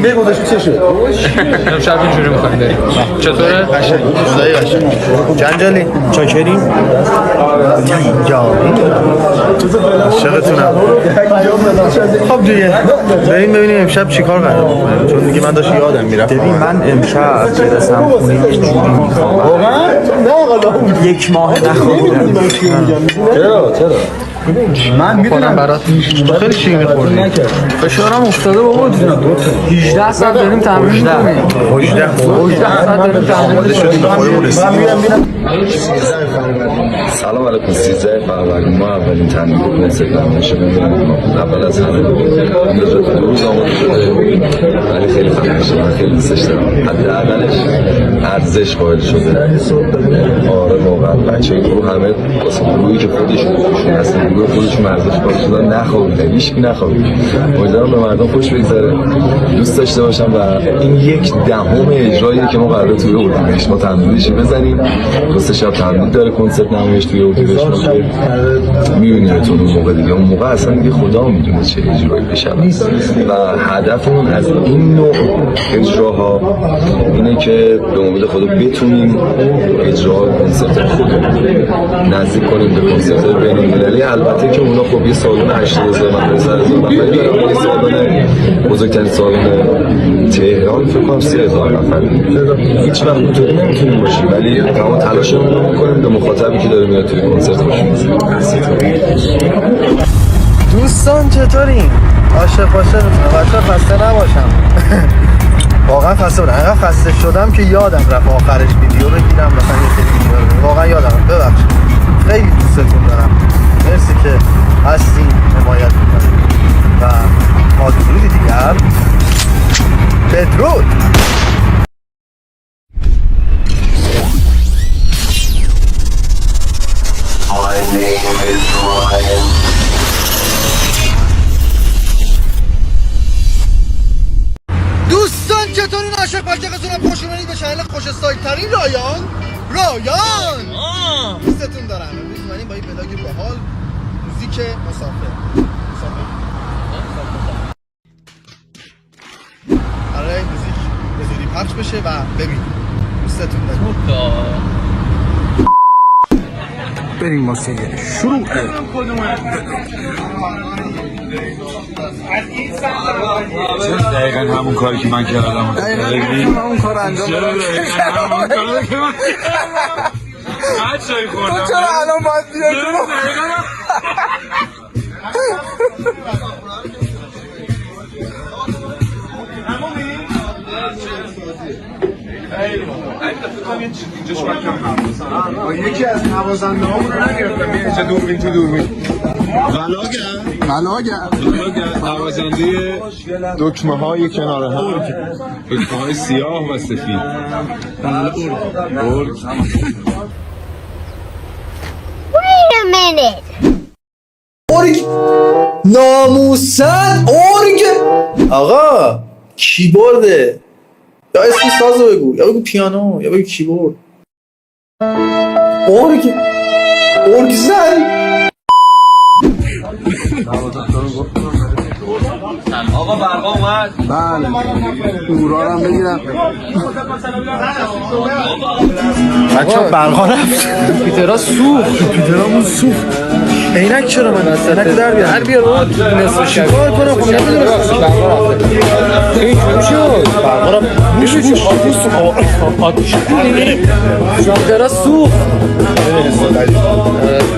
بگو داشت چه شد شب اینجوری میخوایم بریم چطوره؟ قشنگ خدایی قشنگ جنجالی چاکریم جنجالی عاشقتونم خب دیگه بریم ببینیم امشب چیکار قراره بکنیم چون دیگه من داشت یادم میرفت ببین من امشب برسم خونه یه جوری میخوام واقعا؟ نه آقا 1 ماه نخوردم چرا؟ من میدونم برات تو خیلی چی میخوردی فشارم افتاده بابا 18 ساعت داریم تمرین میکنیم 18 ساعت داریم تمرین شدیم به خودمون رسیدیم سلام علیکم 13 فروردین ما اولین تمرین کنسرت نمایش بمیرم اول از همه من به جد 2 روز آماده شده ولی خیلی خیلی میشه من خیلی دوستش دارم حداقلش ارزش قائل شده آره واقعا بچه گروه همه واسه گروهی که خودشون هستن گروه خودشون ارزش قائل شدن نخوابیدن هیچکی نخوابید امیدوارم به مردم خوش بگذره دوست داشته باشم و این 1/10 اجراییه که ما قراره توی اردیبهشت ما تمرینش بزنیم 2 شب تمرین داره کنسرت نمایش توی اردیبهشت ما که میبینیمتون اون موقع دیگه اون موقع اصلا دیگه خدا میدونه چه اجرایی بشه و هدفمون از این نوع اجراها اینه که به امید خدا بتونیم اجرا کنسرت خودمون نزدیک کنیم به کنسرت بین‌المللی البته که اونا خب یه سالن 80000 نفر 100000 نفر داره یه سالن بزرگترین سالن تهران فکر کنم 3000 نفر هیچ وقت اونطوری نمیتونیم باشیم ولی تمام تلاشمون رو میکنیم به مخاطبی که داره میاد توی کنسرت باشیم دوستان چطورین؟ عاشق بچه خسته نباشم واقعا خسته بودم انقدر خسته شدم که یادم رفت آخرش ویدیو بگیرم مثلا یه سری ویدیو واقعا یادم ببخشید خیلی دوستتون دارم مرسی که هستین حمایت میکنید و تا درودی دیگر بدرود My name is Ryan. دوستان چطوری عاشق بچه‌قتونم خوش اومدید به چنل خوش استایل ترین رایان دوستتون دارم امروز اومدیم با این ولاگ باحال موزیک مسافر آره موزیک به زودی پخش بشه و ببینید دوستتون دارم بریم واسه شروع دقیقا همون کاری که من کردم. دقیقا همون کار انجام دادم. چای خوردم. تو چرا الان باید بیاد؟ یکی از نوازنده هامون رو نگرفتم اینجا دوربین تو دوربین غلاگر نوازنده دکمه های کنار هم، دکمه های سیاه و سفید. Wait a minute. ارگ ناموسن ارگ آقا کیبورده یا اسم سازو بگو یا بگو پیانو یا بگو کیبورد ارگ زن آقا برقا اومد. بله دورا رو هم بگیرم. بچه ها برقا رفت پیترا سوخت اینک چرا من هستن اینک در بیار نصف شب کار کنم خب نمیدونم برقا رفته این چون شد برقا رفت آتیش پیترا سوخت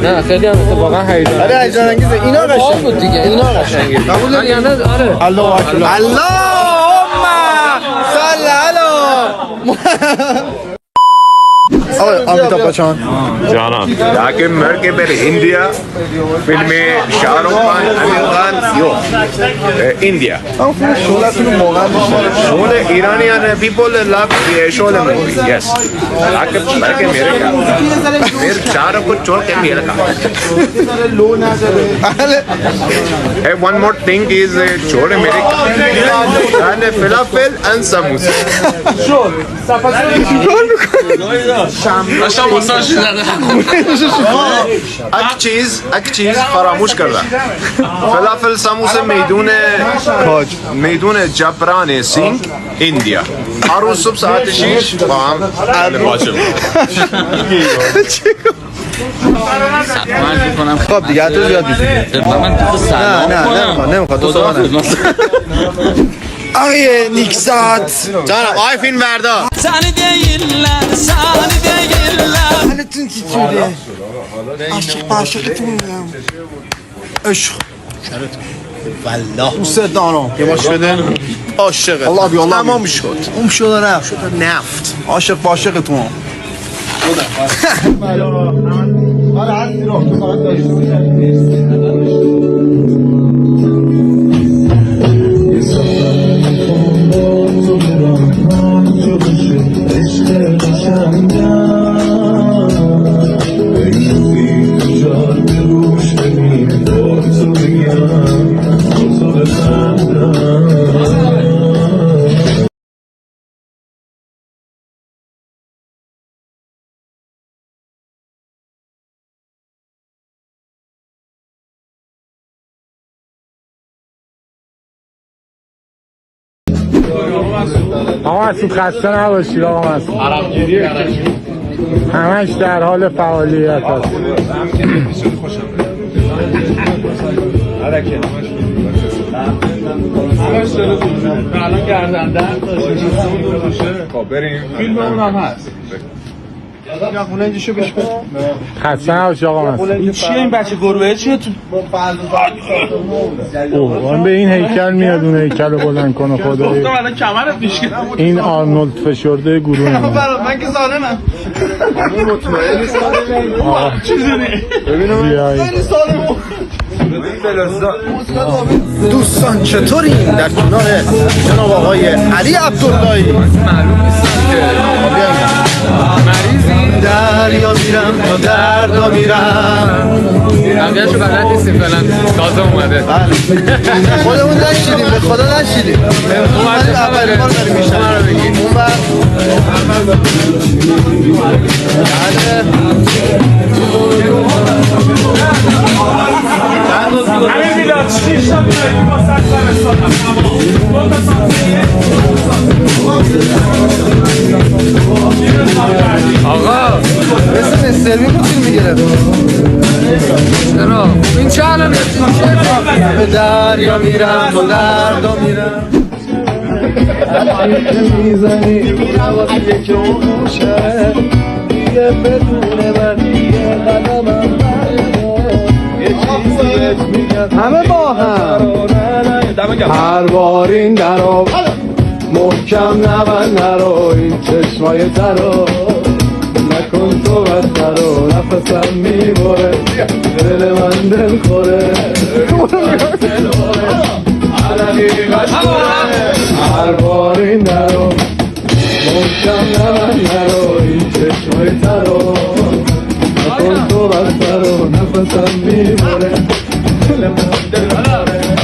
نه خیلی هم اتفاقا هیجان انگیزه اینا قشنگ بود دیگه اینا قشنگه قبول داری آره الله اکبر اللهم صل علی آقای آمیتاب بچان جانم که مرکه بر اندیا فیلم شاهرخ خان امیر خان یو اندیا شغلتون موقع شغل ایرانیان people love شغل مووی yes که مرکه میره پھر شاهرخ کو چھوڑ کے میرے کا لو نظر hey one more thing is چھوڑ میرے and falafel and samosa داشتم ماساژ زدم یک چیز فراموش کردم فلافل سموسه میدون جبران سینگ اندیا هر روز صبح ساعت 6 با هم باشه خب دیگه تو زیاد میشی نه نمیخواد تو سوانه آقای نیکزاد جانم آقای فیلم وردا حالتون چطوره؟ عاشقتون عشق والله دوست دارم یه باش بده عاشقت الله بی الله تمام شد اون شد رفت شد نفت عاشق عاشقتون آقا مسعود خسته نباشید آقا مسعود همش در حال فعالیت هست الان گردنده فیلم اون هم هست خسته نباشید آقا مسعود این چیه این بچه گروه چیه تو من به این هیکل میاد اون هیکل رو بلند کنه خدایی گفتم الان کمرت میشه این آرنولد فشرده گروه من که سالمم مطمئنی سالمه آقا ببینم دوستان چطورین در کنار جناب آقای علی عبداللهی معلوم نیستم که مریضی دریا میرم تا دردا میرم بقیه‌شو بلد نیستیم فعلا تازه اومده خودمون نشیدیم به خدا نشیدیم اومد اولین بار داریم میشن اون بر همین میلاد 6 تا میلیون با آقا مثل مسترمی بود فیلم میگرفت چرا این چه علامتی میشه به دریا میرم تو دردا میرم میزنی میرم واسه یکی اون خوشه دیگه بدون من دیگه قدمم یه چیزی بهت میگم همه با هم هر بار این درو محکم نبند نرو این چشمای ترو نکن تو بدترو نفسم میبره دل من دل خوره علمی قشنه هر بار این درو محکم نبند نرو این چشمای ترو نکن تو بدترو نفسم میبره دل من دل خوره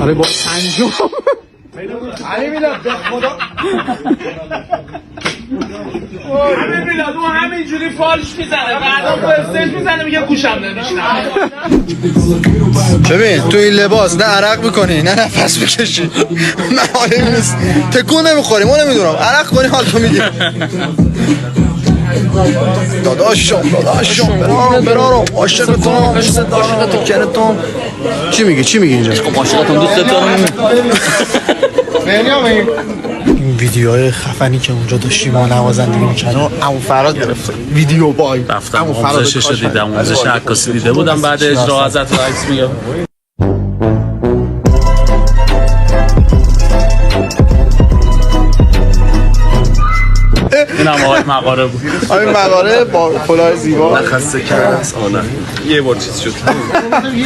آره با انجام علی میلاد به خدا همین میلاد اون همینجوری فالش میزنه بعدا پرسش میزنه میگه گوشم نمیشنم. ببین تو این لباس نه عرق میکنی نه نفس میکشی من حالی نیست تکون نمیخوری ما نمیدونم عرق کنی حال تو میگی داداشم برارم عاشقتون کنتون چی میگی اینجا عاشقتون دوست دارم این ویدیوهای خفنی که اونجا داشتیم ما نوازندگی میکردیم عمو فراد گرفت ویدیو بای رفتم آموزشش رو دیدم آموزش عکاسی دیده بودم بعد اجرا ازت عکس میگم این هم آقای مغاره بود آقای مغاره با کلاه زیبا خسته کرده است آنه یه بار چیز شد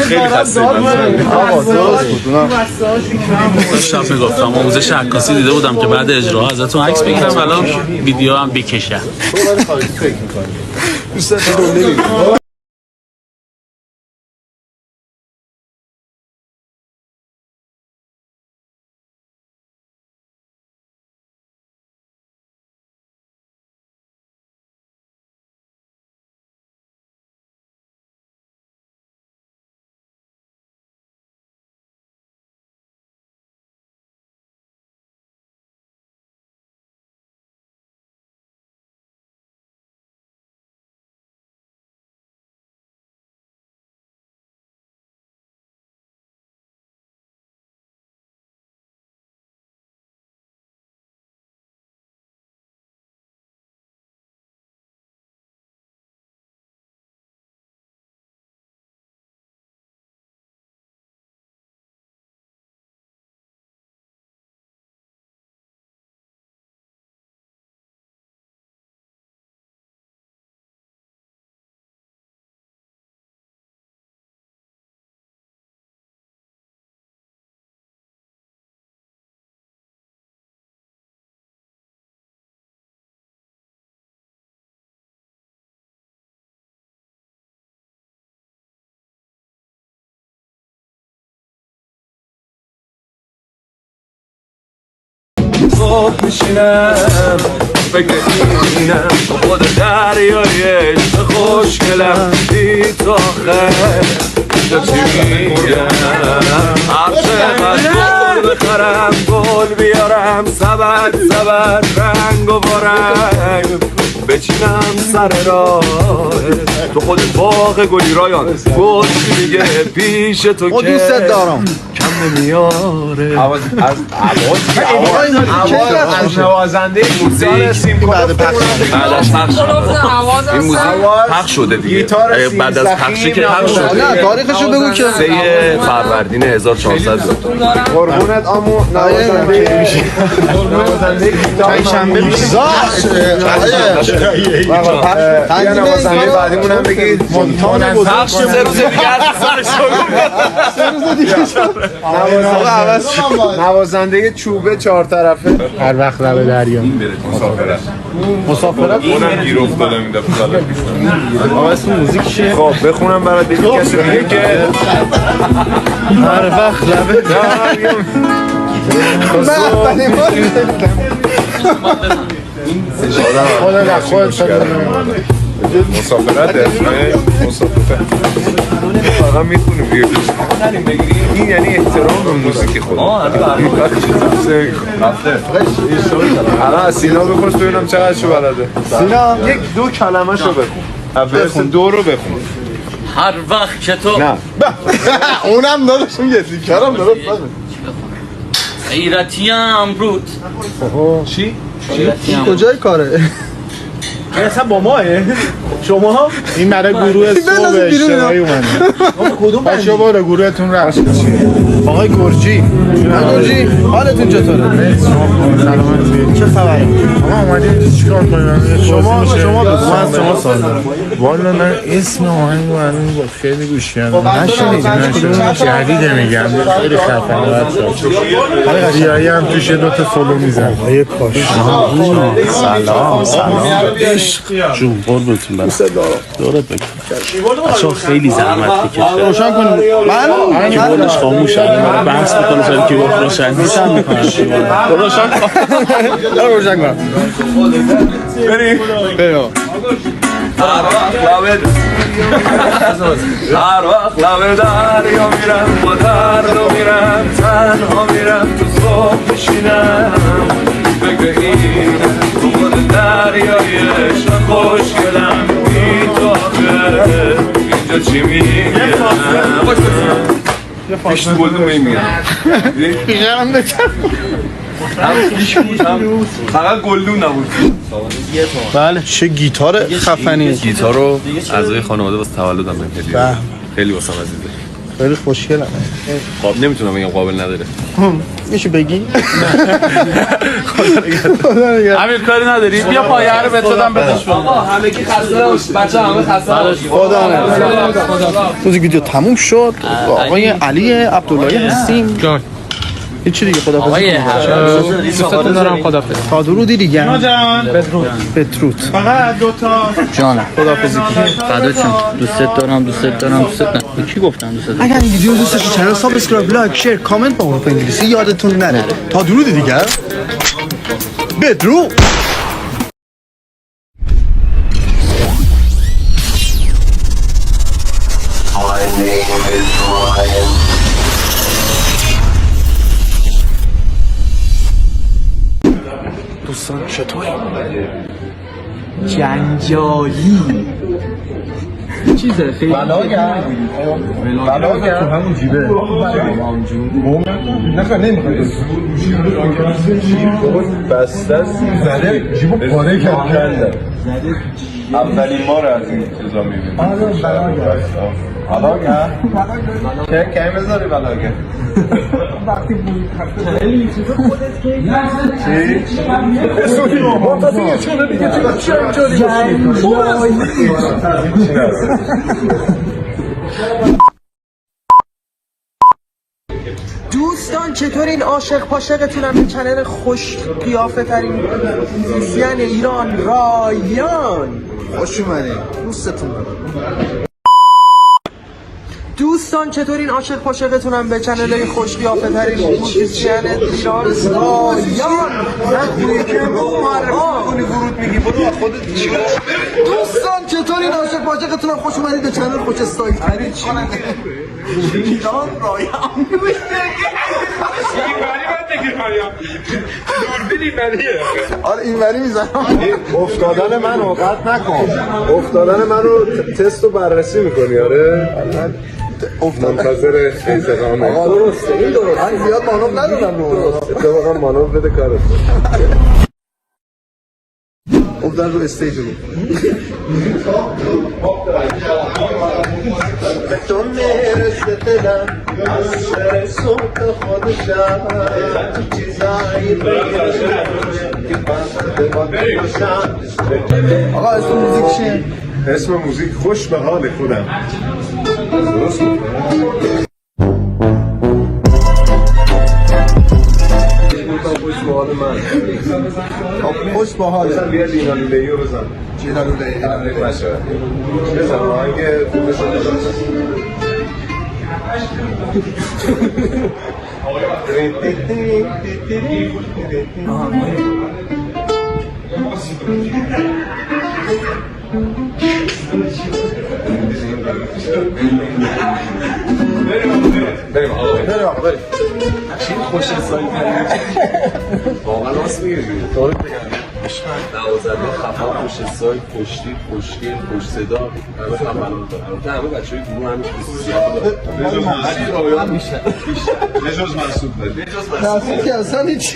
خیلی خسته داشتم میگفتم آموزش عکاسی دیده بودم که بعد اجرا ازتون عکس بگیرم الان ویدیو هم بکشم خوب میشینم فکر اینم تو خود دریای عشق خوشگلم بی تو آخر چی میگم هر چقدر گل بخرم گل بیارم سبد رنگ و بارنگ بچینم سر راه تو خود باغ گلی رایان گل میگه پیش تو که دوست دارم کم نمیاره از نوازنده موسیقی بعد پخش این موزیک پخش شده دیگه بعد از پخشی که پخش شده. نه تاریخشو بگو که 3 فروردین 1400 قربونت آمو نوازنده میشه شنبه میشه نوازنده بعدیمون هم بگید پخش 3 روز دیگه نوازنده چوبه 4 طرفه هر وقت لب دریا مسافرت اونم گیر افتاده میده آقا اسم موزیک چیه؟ خب بخونم برات دیگه کسی میگه که هر وقت لبه دریا مسافرت فقط میتونه بیاد این یعنی احترام به موزیک خود الان از سینا بپرس ببینم چقدر شو بلده سینا 1-2 کلمه شو بخون 2 رو بخون هر وقت که تو نه اونم داداشم یه تیکرم درست بزن غیرتیم رود چی؟ کجای کاره؟ اصلا با ماه شما هم این برای گروه صبح اجتماعی اومده کدوم بچه‌ها بالا گروهتون رفت آقای گرجی گرجی حالتون چطوره؟ سلامتی چه خبره؟ آقا اومدیم اینجا چیکار کنیم شما بگو من از شما سوال دارم والا من اسم آهنگ رو الان با خیلی گوش کردم نشنیدم جدیده میگم خیلی خفنه بچه‌ها زیایی هم توش 2 تا سولو میزن سلام جون قربونتون برم دورت بگم بچه خیلی زحمت بکشه روشن کنیم من کیبوردش خاموش شده بحث میکنه سر کیبورد روشن روشن میکنم روشن کنم بریم هر وقت لب دریا میرم با درد و میرم تنها میرم تو صبح میشینم فکر اینه تو خود دریای عشق خوشگلم بی تو آخه اینجا چی میگم پیش تو بودم میگم پیشنم بکن فقط گلدون نبود بله چه گیتار خفنی گیتار رو اعضای خانواده واسه تولدم بهم هدیه خیلی واسم عزیزه خیلی خوشگله خب نمیتونم بگم قابل نداره میشه بگی امیر کاری نداری بیا پایه رو بهت بدم بدش آقا همگی خسته بچه همه خسته خدا موزیک ویدیو تموم شد آقای علی عبداللهی هستیم جان هیچی دیگه خدا دوستتون دارم خدافظ تا درودی دیگه بدرود فقط 2 تا جانم خدافظی فداتون دوستت دارم دوستت نه کی گفتم دوستت دارم اگر این ویدیو دوست داشتید چنل سابسکرایب لایک شیر کامنت با حروف انگلیسی یادتون نره تا درودی دیگه بدرود My name is Ryan. دوستان چطوری؟ جنجالی چیزه خیلی بلاگر تو همون جیبه نخواه نمیخواه بسته است زده جیبو پاره کرده اولین بار از این چیزا میبینیم بلاگر که بذاری بلاگر وقتی بود خیلی چیزا خودت که چی؟ منتظر یه چونه دیگه دوستان چطور این عاشق پاشقتونم به چنل خوش قیافه ترین موزیسین ایران رایان خوش اومدین دوستتون دارم دوستان چطور این عاشق پاشقتونم به چنل خوش قیافه ترین موزیسین ایران رایان ورود میگی برو خودت دوستان چطور این عاشق پاشقتونم خوش اومدید به چنل خوش استایل ترین ایران رایان آره این وری میزنم افتادن من قطع نکن افتادن من رو تست و بررسی میکنی آره منتظر انتقامه. آقا درسته این درسته من زیاد مانور ندادم اتفاقا مانور بده کارت. افتادن رو استیج رو به تو میرسه دلم از سر صوت خودشم تو چیزایی بگرشم که بسته با باشم. آقا اسم موزیک چیه؟ اسم موزیک خوش به حال خودم. درست خوش به حال من. خوش به حال بزن بیا دینا لوله‌ای رو بزن. دینا لوله‌ای باشه بزن آهنگ خوبش رو بزن. بریم آقا چی خوش سایی واقعا راست میگه دارت بگم نوازنده خفا خوش سای پشتی خوشگل خوش صدا همه خفنان دارن همه بچه‌های گروه همین خصوصیات دارن بجز منصوب منصوب که اصلا هیچ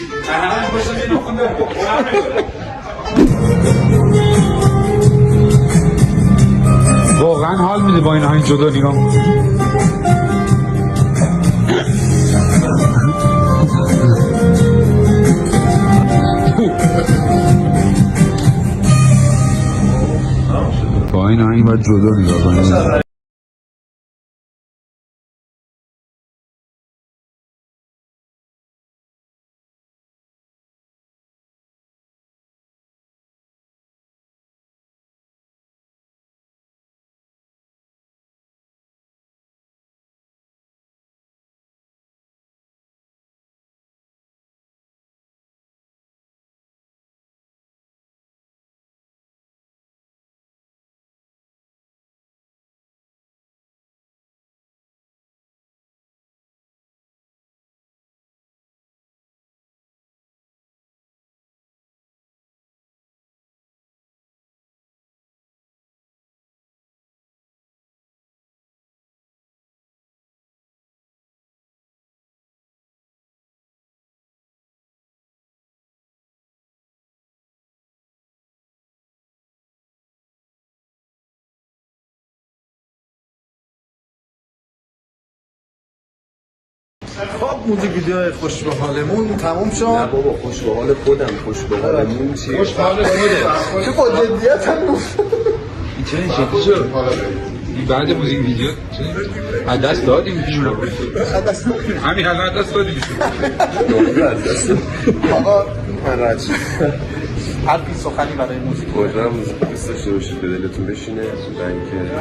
واقعا حال میده با این آهنگ جدا نگاه با این آهنگ باید جدا نگاه کنیم. خب موزیک ویدیو خوش به حالمون تموم شد. نه بابا خوش به حال خودم خوش به حالمون چیه؟ خوش به حال خودت چه با جدیت هم گفت این چه جدی شد؟ بعد موزیک ویدیو از دست دادیم پیشون همین الان دست دادیم آقا من رد حرفی سخنی برای موزیک امیدوارم موزیک دوست داشته باشید به دلتون بشینه و اینکه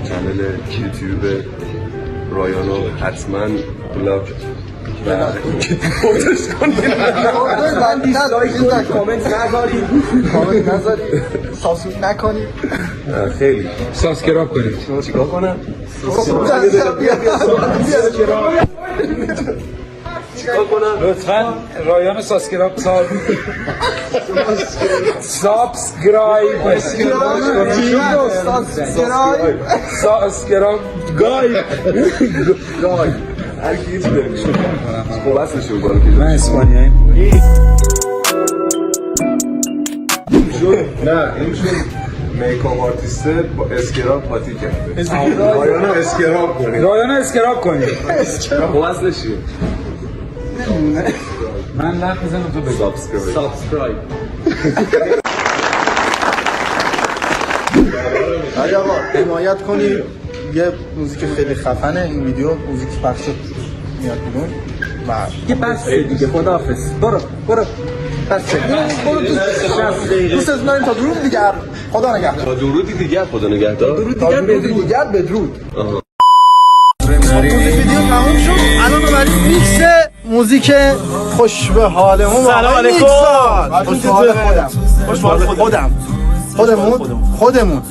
کانال یوتیوب رایانو حتما بلاگ و پورتش کنید کامنت نذارید سانسور نکنید خیلی سابسکرایب کنید. چیکار کنم؟ چیکار کنم؟ لطفاً رایان سابسکرایب گای هر کی چی داره خب اصلا شروع کنم من اسپانیایی نه این شد میکاپ آرتیسته با اسکراب پاتی کرده رایانو اسکراب کنید خب اصلا چیه؟ من لحظه بزنم تو بگو سابسکرایب آقا حمایت کنید یه موزیک خیلی خفنه این ویدیو موزیک پخش میاد بیرون و یه بس دیگه خداحافظ برو بس دوست از من تا درود دیگر خدا نگهدار تا درودی دیگر خدا نگهدار درود دیگر بدرود موزیک ویدیو تموم شد الان اومدیم میکس موزیک خوش به حالمون سلام علیکم خوش به حال خودمون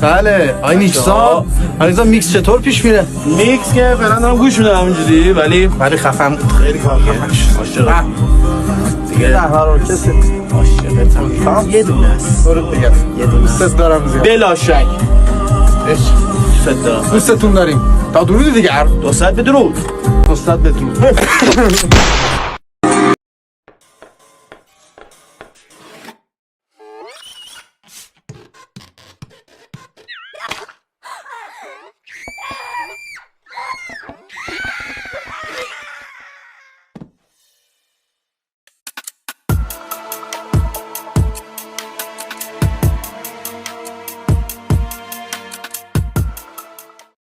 بله آی نیکسان علیزا میکس چطور پیش میره؟ میکس که فعلا دارم گوش میدم همینجوری ولی خفن خیلی کار عاشقم دیگه در هر ارکستر عاشقتم فقط یه دونه است درود بگم یه دونه است دارم زیاد بلا شک دوست دارم. دوستتون داریم. تا درود دیگر. 200 بدرود. 200 بدرود.